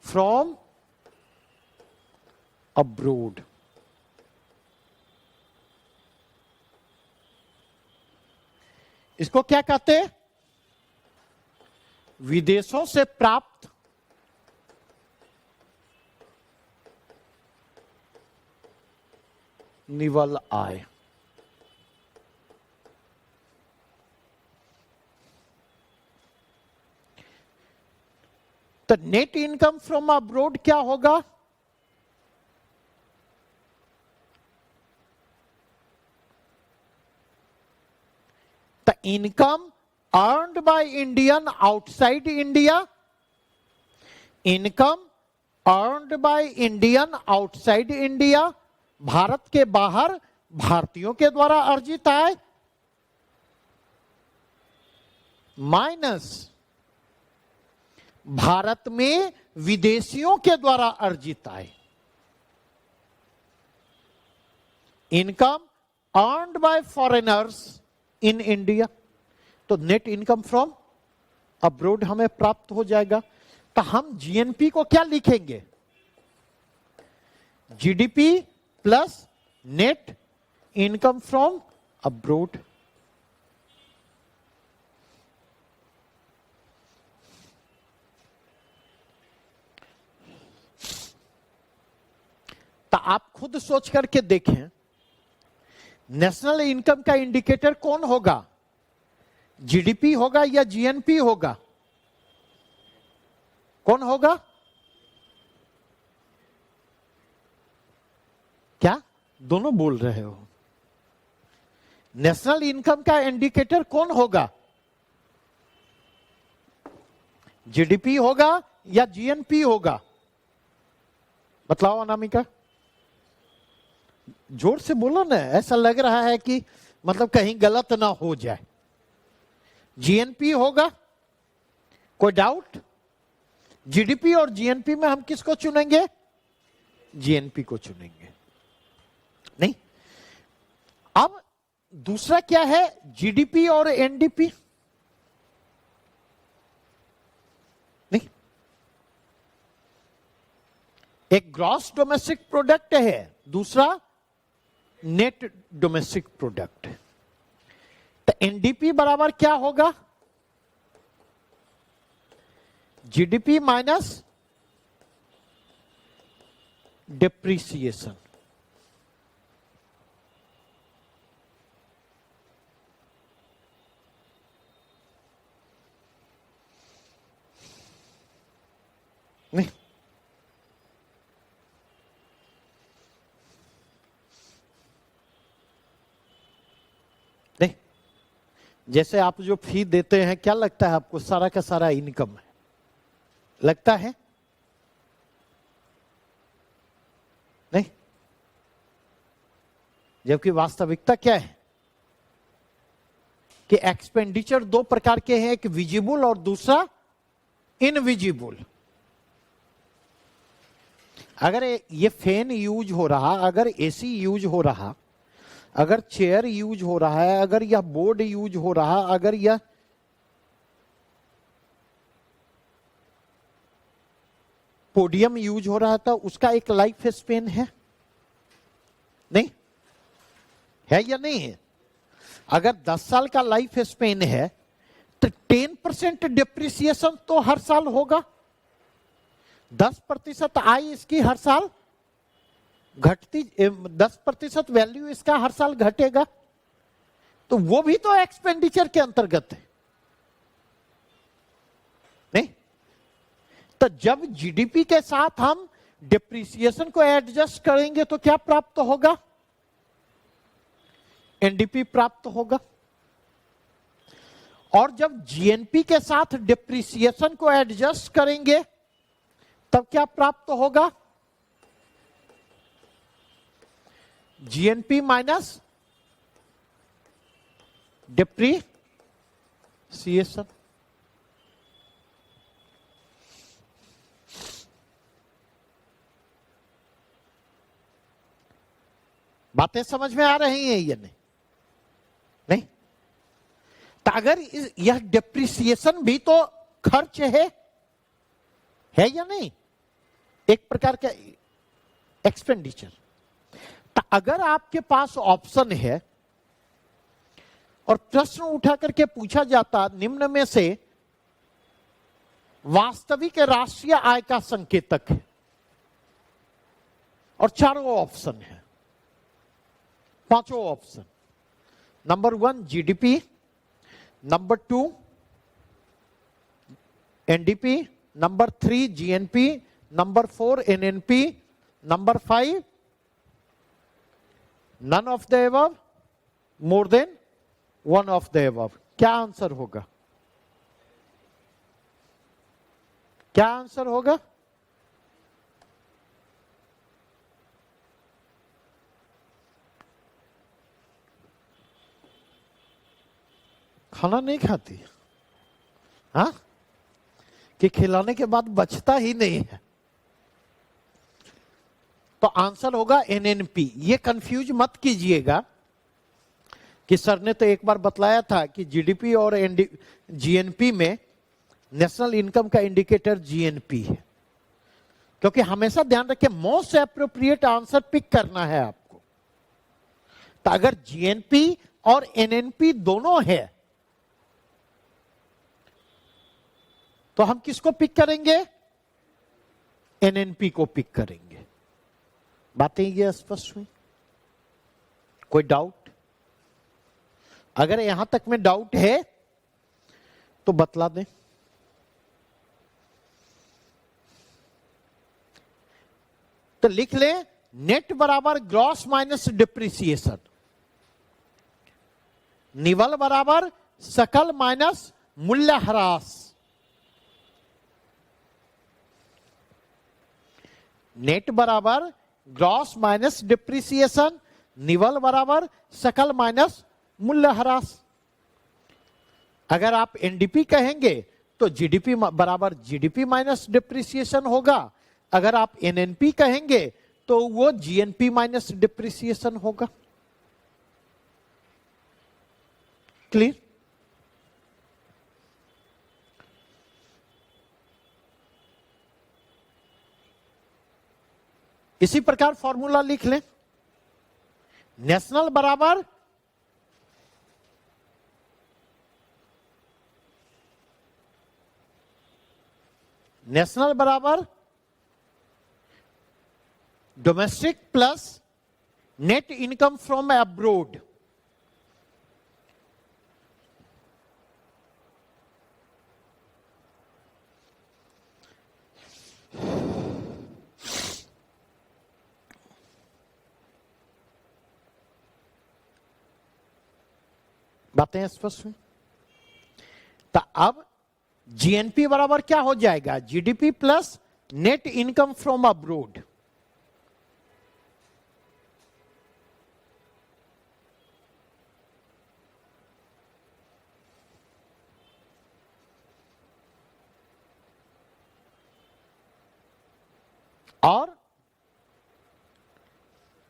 from abroad. इसको क्या कहते हैं? विदेशों से प्राप्त निवल आय। तो नेट इनकम फ्रॉम अब्रोड क्या होगा? The income earned by Indian outside India, income earned by Indian outside India, Bharat के बाहर भारतीयों के द्वारा अर्जित आय, माइनस भारत में विदेशियों के द्वारा अर्जित आय। Income earned by foreigners in India, तो नेट इनकम फ्रॉम अब्रोड हमें प्राप्त हो जाएगा। तो हम जीएनपी को क्या लिखेंगे? GDP plus net income from abroad. आप खुद सोच करके देखें, नेशनल इनकम का इंडिकेटर कौन होगा? जीडीपी होगा या जीएनपी होगा? कौन होगा? क्या दोनों बोल रहे हो? नेशनल इनकम का इंडिकेटर कौन होगा? जीडीपी होगा या जीएनपी होगा? बतलाओ अनामिका, जोर से बोलो ना, ऐसा लग रहा है कि मतलब कहीं गलत ना हो जाए। जीएनपी होगा, कोई डाउट? जीडीपी और जीएनपी में हम किसको चुनेंगे? जीएनपी को चुनेंगे। नहीं, अब दूसरा क्या है? जीडीपी और एनडीपी। नहीं, एक ग्रॉस डोमेस्टिक प्रोडक्ट है, दूसरा नेट डोमेस्टिक प्रोडक्ट। तो एनडीपी बराबर क्या होगा? GDP minus depreciation. नहीं, नहीं, जैसे आप जो फी देते हैं, क्या लगता है आपको? सारा का सारा इनकम है, लगता है? नहीं, जबकि वास्तविकता क्या है कि एक्सपेंडिचर दो प्रकार के हैं, एक विजिबल और दूसरा इनविजिबल। अगर ये फैन यूज हो रहा, अगर एसी यूज हो रहा, अगर चेयर यूज हो रहा है, अगर यह बोर्ड यूज हो रहा, अगर यह पोडियम यूज हो रहा था, उसका एक लाइफ स्पेन है, नहीं है या नहीं है? अगर 10 साल का लाइफ स्पेन है तो 10% डिप्रिसिएशन तो हर साल होगा। 10% आय इसकी हर साल घटती, 10% वैल्यू इसका हर साल घटेगा, तो वो भी तो एक्सपेंडिचर के अंतर्गत है। नहीं, तो जब जीडीपी के साथ हम डिप्रिसिएशन को एडजस्ट करेंगे तो क्या प्राप्त होगा? एनडीपी प्राप्त होगा। और जब जीएनपी के साथ डिप्रिसिएशन को एडजस्ट करेंगे तब क्या प्राप्त होगा? GNP minus depreciation. बातें समझ में आ रही हैं या नहीं? नहीं, तो अगर यह डिप्रिसिएशन भी तो खर्च है या नहीं? एक प्रकार का एक्सपेंडिचर। तो अगर आपके पास ऑप्शन है और प्रश्न उठा करके पूछा जाता निम्न में से वास्तविक राष्ट्रीय आय का संकेतक है, और चारों ऑप्शन है, पांचों option. Number 1 GDP, number 2 NDP, number 3 GNP, number 4 NNP, number 5 none of the above, more than one of the above. क्या आंसर होगा? क्या आंसर होगा? खाना नहीं खाती, हाँ? कि खिलाने के बाद बचता ही नहीं है। तो आंसर होगा एनएनपी। ये कंफ्यूज मत कीजिएगा कि सर ने तो एक बार बतलाया था कि जीडीपी और जीएनपी में नेशनल इनकम का इंडिकेटर जीएनपी है, क्योंकि हमेशा ध्यान रखें मोस्ट एप्रोप्रिएट आंसर पिक करना है आपको। तो अगर जीएनपी और एनएनपी दोनों है तो हम किसको पिक करेंगे? एनएनपी को पिक करेंगे। बातें ये स्पष्ट हुई? कोई डाउट? अगर यहां तक में डाउट है तो बतला दें। तो लिख ले, नेट बराबर ग्रॉस माइनस डिप्रिसिएशन, निवल बराबर सकल माइनस मूल्यह्रास। नेट बराबर ग्रॉस माइनस डिप्रिसिएशन, निवल बराबर सकल माइनस मूल्यह्रास। अगर आप एनडीपी कहेंगे तो जीडीपी बराबर जीडीपी माइनस डिप्रिसिएशन होगा। अगर आप एनएनपी कहेंगे तो वो जीएनपी माइनस डिप्रिसिएशन होगा। क्लियर? इसी प्रकार फॉर्मूला लिख लें, नेशनल बराबर domestic plus net income from abroad. बातें स्पष्ट हुई? तो अब जीएनपी बराबर क्या हो जाएगा? GDP plus net income from abroad. और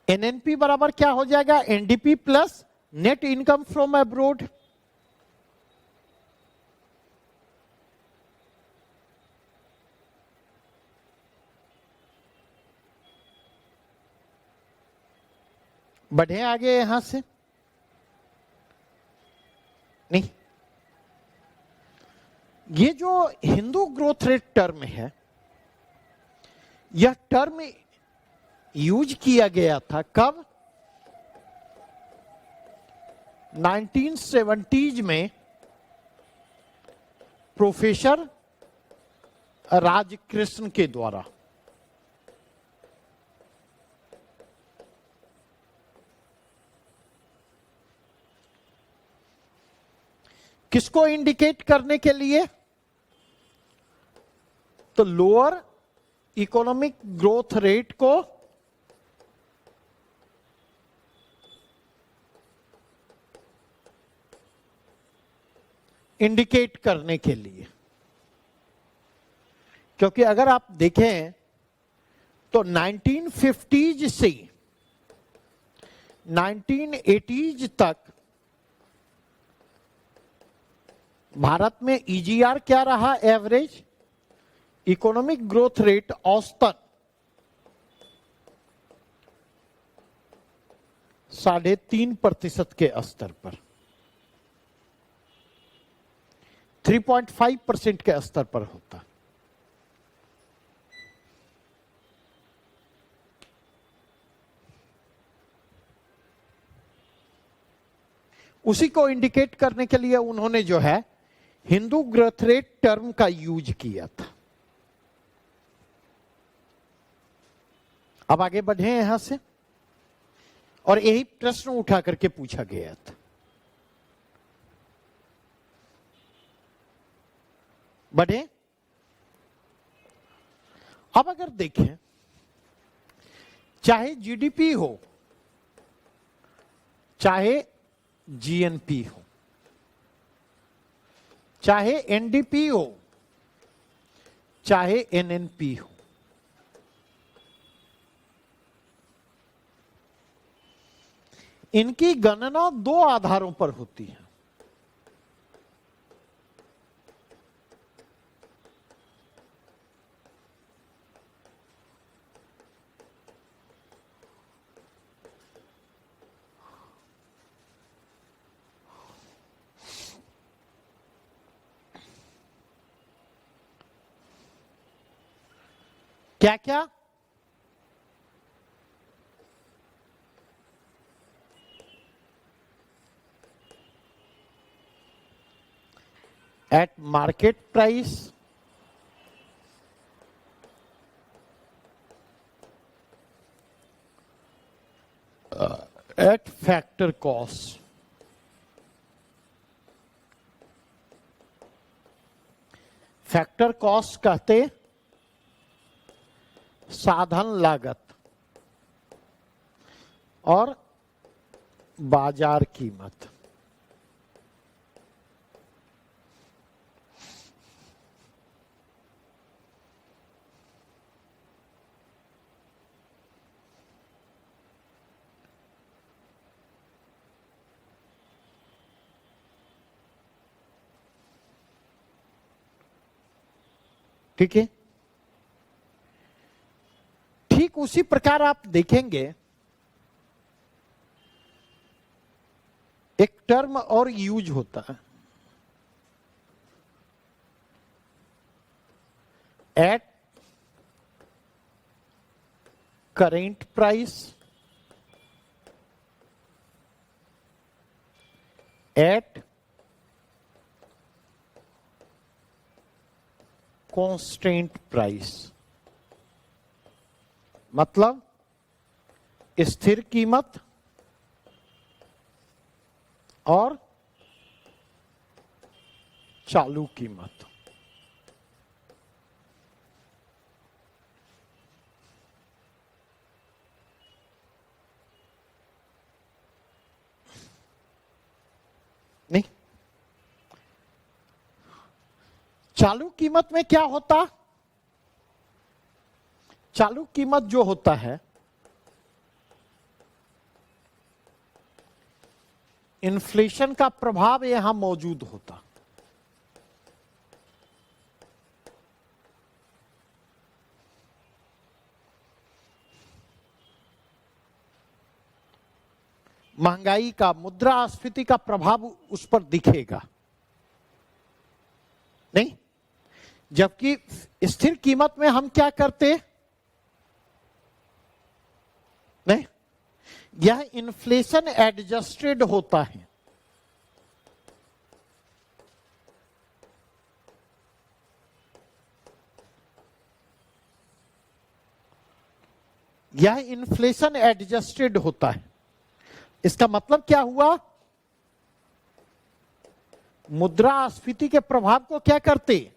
एनएनपी बराबर क्या हो जाएगा? NDP plus net income from abroad. बढ़े आगे यहां से? नहीं, ये जो हिंदू ग्रोथ रेट टर्म है, यह टर्म यूज किया गया था कब? 1970s में प्रोफेसर राजकृष्ण के द्वारा। किसको इंडिकेट करने के लिए? तो लोअर इकोनॉमिक ग्रोथ रेट को इंडिकेट करने के लिए। क्योंकि अगर आप देखें तो 1950s से 1980s तक भारत में ईजीआर क्या रहा? एवरेज इकोनॉमिक ग्रोथ रेट औसतन 3.5% के स्तर पर, 3.5% के स्तर पर होता। उसी को इंडिकेट करने के लिए उन्होंने जो है हिंदू ग्रोथ रेट टर्म का यूज किया था। अब आगे बढ़े यहां से, और यही प्रश्न उठा करके पूछा गया था। बढ़े। अब अगर देखें, चाहे जीडीपी हो, चाहे जीएनपी हो, चाहे एनडीपी हो, चाहे एनएनपी हो, इनकी गणना दो आधारों पर होती है। क्या क्या? at market price at factor cost. Factor cost कहते साधन लागत और बाजार कीमत। ठीक है, ठीक उसी प्रकार आप देखेंगे एक टर्म और यूज होता है, at current price, at constant price, मतलब स्थिर कीमत और चालू कीमत। नहीं, चालू कीमत में क्या होता? चालू कीमत जो होता है इन्फ्लेशन का प्रभाव यहां मौजूद होता। महंगाई का, मुद्रास्फीति का प्रभाव उस पर दिखेगा नहीं, जबकि स्थिर कीमत में हम क्या करते? नहीं, यह इन्फ्लेशन एडजस्टेड होता है। यह इन्फ्लेशन एडजस्टेड होता है। इसका मतलब क्या हुआ? मुद्रास्फीति के प्रभाव को क्या करते?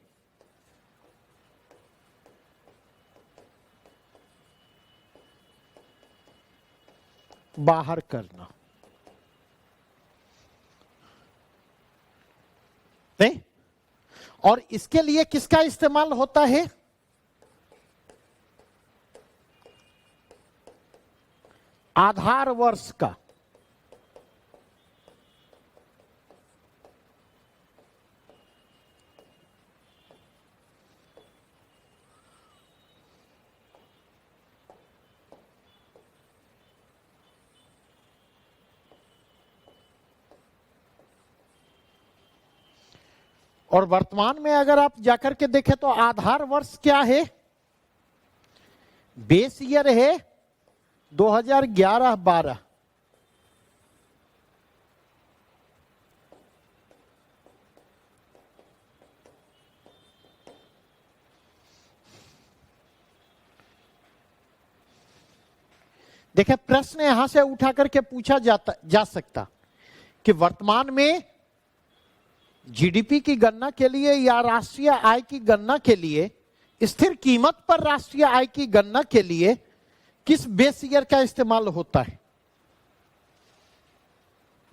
बाहर करना। नहीं, और इसके लिए किसका इस्तेमाल होता है? आधार वर्ष का। और वर्तमान में अगर आप जाकर के देखें तो आधार वर्ष क्या है? बेस ईयर है 2011-12। देखिए, प्रश्न यहां से उठा करके पूछा जा सकता कि वर्तमान में जीडीपी की गणना के लिए या राष्ट्रीय आय की गणना के लिए, स्थिर कीमत पर राष्ट्रीय आय की गणना के लिए किस बेस ईयर का इस्तेमाल होता है?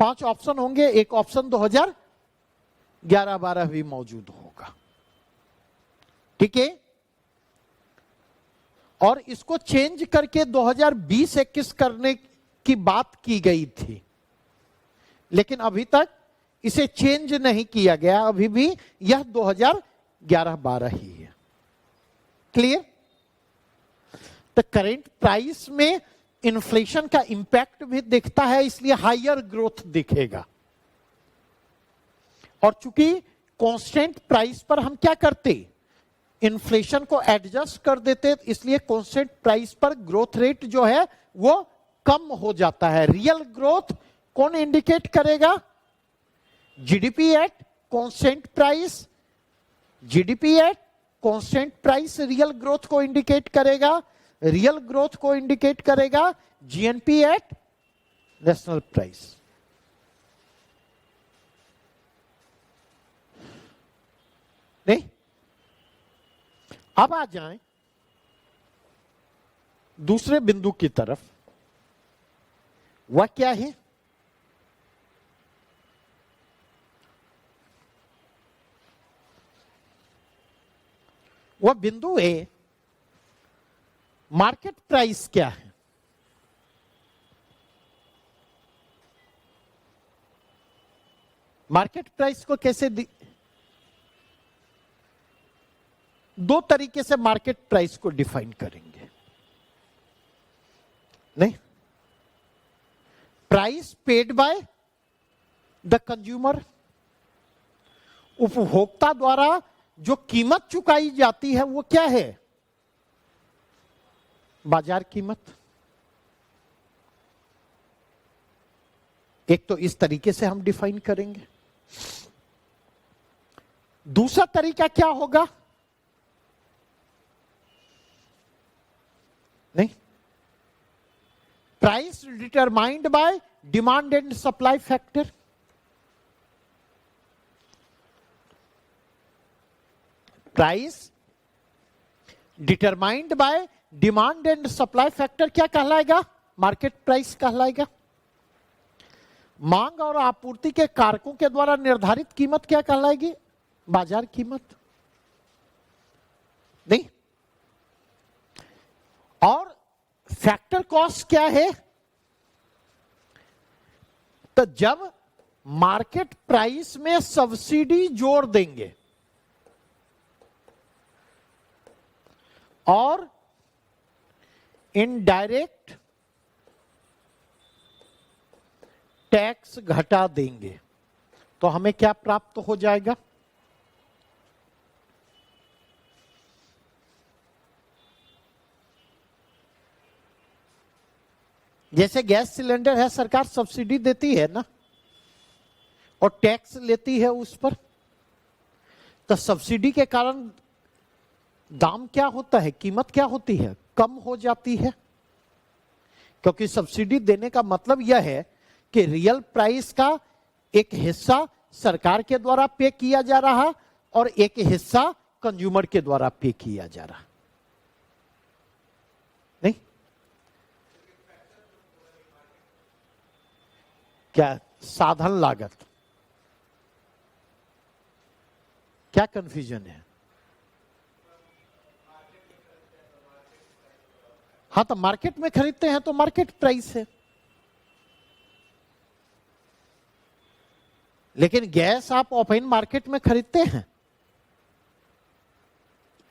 5 ऑप्शन होंगे, एक ऑप्शन 2011-12 भी मौजूद होगा। ठीक है, और इसको चेंज करके 2020-21 करने की बात की गई थी, लेकिन अभी तक इसे चेंज नहीं किया गया। अभी भी यह 2011-12 ही है। क्लियर? तो करेंट प्राइस में इन्फ्लेशन का इंपैक्ट भी दिखता है, इसलिए हायर ग्रोथ दिखेगा। और चूंकि कांस्टेंट प्राइस पर हम क्या करते? इन्फ्लेशन को एडजस्ट कर देते, इसलिए कांस्टेंट प्राइस पर ग्रोथ रेट जो है वो कम हो जाता है। रियल ग्रोथ कौन इंडिकेट करेगा? GDP at constant price GDP at constant price real growth को इंडिकेट करेगा, रियल ग्रोथ को इंडिकेट करेगा जीएनपी एट नेशनल प्राइस। नहीं, अब आ जाएं दूसरे बिंदु की तरफ। वह क्या है? वह बिंदु है मार्केट प्राइस क्या है। मार्केट प्राइस को कैसे दो तरीके से मार्केट प्राइस को डिफाइन करेंगे। नहीं, price paid by the consumer, उपभोक्ता द्वारा जो कीमत चुकाई जाती है वो क्या है? बाजार कीमत। एक तो इस तरीके से हम डिफाइन करेंगे। दूसरा तरीका क्या होगा? नहीं, price determined by demand and supply factor. Price determined by demand and supply factor क्या कहलाएगा? मार्केट प्राइस कहलाएगा। मांग और आपूर्ति के कारकों के द्वारा निर्धारित कीमत क्या कहलाएगी? बाजार कीमत। नहीं, और फैक्टर कॉस्ट क्या है? तो जब मार्केट प्राइस में सब्सिडी जोड़ देंगे और इनडायरेक्ट टैक्स घटा देंगे तो हमें क्या प्राप्त हो जाएगा? जैसे गैस सिलेंडर है, सरकार सब्सिडी देती है ना और टैक्स लेती है उस पर, तो सब्सिडी के कारण दाम क्या होता है, कीमत क्या होती है? कम हो जाती है। क्योंकि सब्सिडी देने का मतलब यह है कि रियल प्राइस का एक हिस्सा सरकार के द्वारा पे किया जा रहा और एक हिस्सा कंज्यूमर के द्वारा पे किया जा रहा। नहीं, क्या साधन लागत, क्या कंफ्यूजन है? हाँ, तो मार्केट में खरीदते हैं तो मार्केट प्राइस है, लेकिन गैस आप ओपन मार्केट में खरीदते हैं?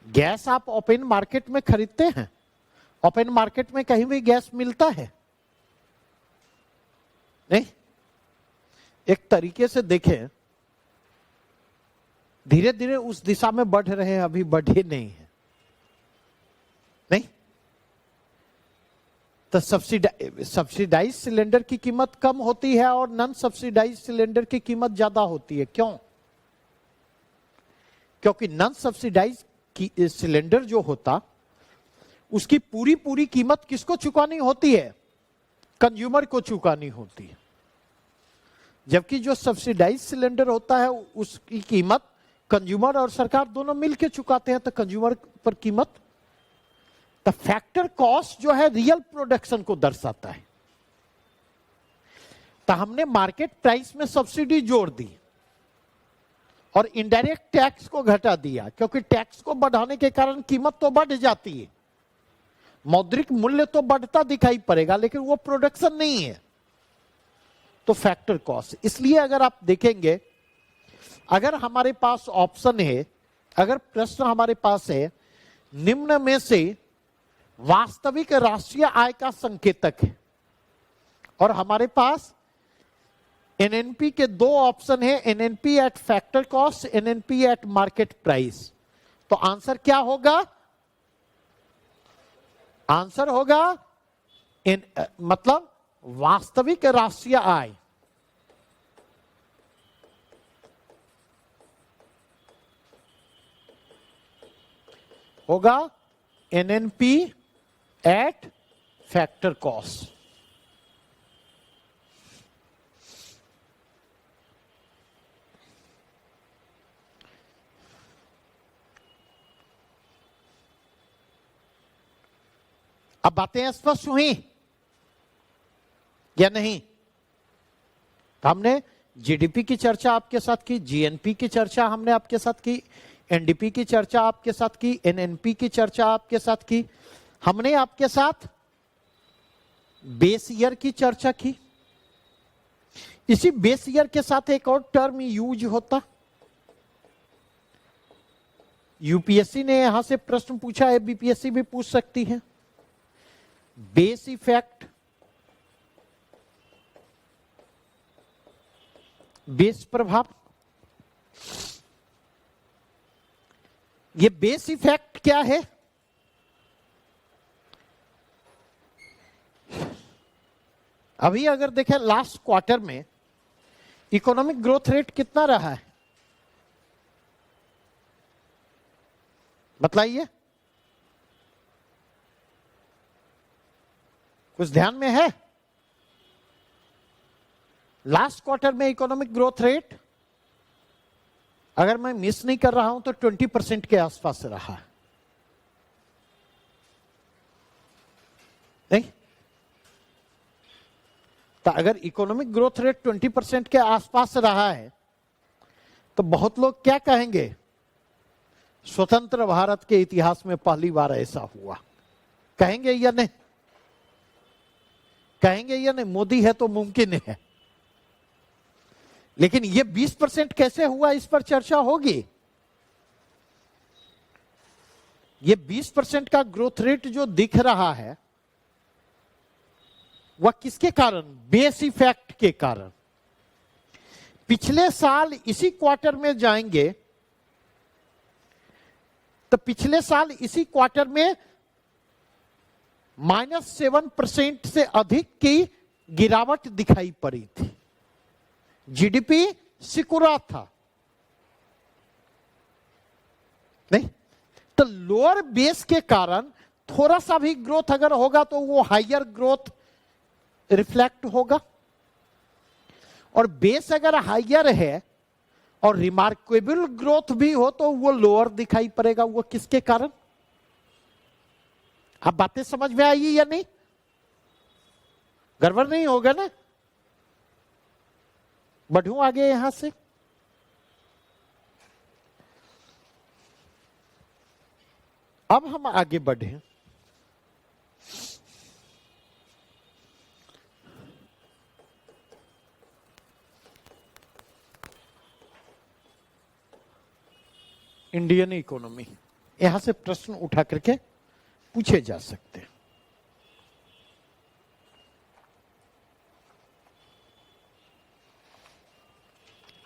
गैस आप ओपन मार्केट में खरीदते हैं? ओपन मार्केट में कहीं भी गैस मिलता है? नहीं। एक तरीके से देखें, धीरे धीरे उस दिशा में बढ़ रहे हैं, अभी बढ़े नहीं है। नहीं, तो सब्सिडाइज सिलेंडर की कीमत कम होती है और नॉन सब्सिडाइज सिलेंडर की कीमत ज्यादा होती है। क्यों? क्योंकि नॉन सब्सिडाइज सिलेंडर जो होता उसकी पूरी पूरी कीमत किसको चुकानी होती है? कंज्यूमर को चुकानी होती है। जबकि जो सब्सिडाइज सिलेंडर होता है उसकी कीमत कंज्यूमर और सरकार दोनों मिलकर चुकाते हैं, तो कंज्यूमर पर कीमत। तो फैक्टर कॉस्ट जो है रियल प्रोडक्शन को दर्शाता है। तो हमने मार्केट प्राइस में सब्सिडी जोड़ दी और इनडायरेक्ट टैक्स को घटा दिया, क्योंकि टैक्स को बढ़ाने के कारण कीमत तो बढ़ जाती है, मौद्रिक मूल्य तो बढ़ता दिखाई पड़ेगा, लेकिन वो प्रोडक्शन नहीं है, तो फैक्टर कॉस्ट। इसलिए अगर आप देखेंगे, अगर हमारे पास ऑप्शन है, अगर प्रश्न हमारे पास है निम्न में से वास्तविक राष्ट्रीय आय का संकेतक है, और हमारे पास एनएनपी के दो ऑप्शन है, NNP eight factor cost, NNP eight market price, तो आंसर क्या होगा? आंसर होगा मतलब वास्तविक राष्ट्रीय आय। होगा एनएनपी एट फैक्टर कॉस्ट। अब बातें स्पष्ट हुई या नहीं? हमने जीडीपी की चर्चा आपके साथ की, जीएनपी की चर्चा हमने आपके साथ की, एनडीपी की चर्चा आपके साथ की, एनएनपी की चर्चा आपके साथ की, हमने आपके साथ बेस ईयर की चर्चा की। इसी बेस ईयर के साथ एक और टर्म यूज होता, यूपीएससी ने यहां से प्रश्न पूछा है, बीपीएससी भी पूछ सकती है, बेस इफेक्ट, बेस प्रभाव। ये बेस इफेक्ट क्या है? अभी अगर देखें लास्ट क्वार्टर में इकोनॉमिक ग्रोथ रेट कितना रहा है, बतलाइए, कुछ ध्यान में है? लास्ट क्वार्टर में इकोनॉमिक ग्रोथ रेट अगर मैं मिस नहीं कर रहा हूं तो 20% के आसपास रहा है, नहीं? तो अगर इकोनॉमिक ग्रोथ रेट 20% के आसपास रहा है तो बहुत लोग क्या कहेंगे, स्वतंत्र भारत के इतिहास में पहली बार ऐसा हुआ। कहेंगे या नहीं? कहेंगे या नहीं? मोदी है तो मुमकिन है। लेकिन ये 20% कैसे हुआ, इस पर चर्चा होगी। ये 20% का ग्रोथ रेट जो दिख रहा है वह किसके कारण? बेस इफेक्ट के कारण। पिछले साल इसी क्वार्टर में जाएंगे तो पिछले साल इसी क्वार्टर में -7% से अधिक की गिरावट दिखाई पड़ी थी, जीडीपी सिकुड़ा था, नहीं? तो लोअर बेस के कारण थोड़ा सा भी ग्रोथ अगर होगा तो वो हायर ग्रोथ रिफ्लेक्ट होगा, और बेस अगर हायर है और रिमार्केबल ग्रोथ भी हो तो वो लोअर दिखाई पड़ेगा। वो किसके कारण? आप बातें समझ में आई या नहीं? गड़बड़ नहीं होगा ना? बढ़ूं आगे यहां से। अब हम आगे बढ़े। इंडियन इकोनॉमी, यहां से प्रश्न उठा करके पूछे जा सकते हैं।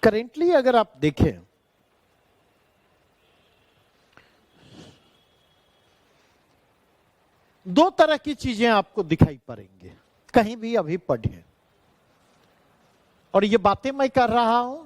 करेंटली अगर आप देखें दो तरह की चीजें आपको दिखाई पड़ेंगे, कहीं भी अभी पढ़े, और ये बातें मैं कर रहा हूं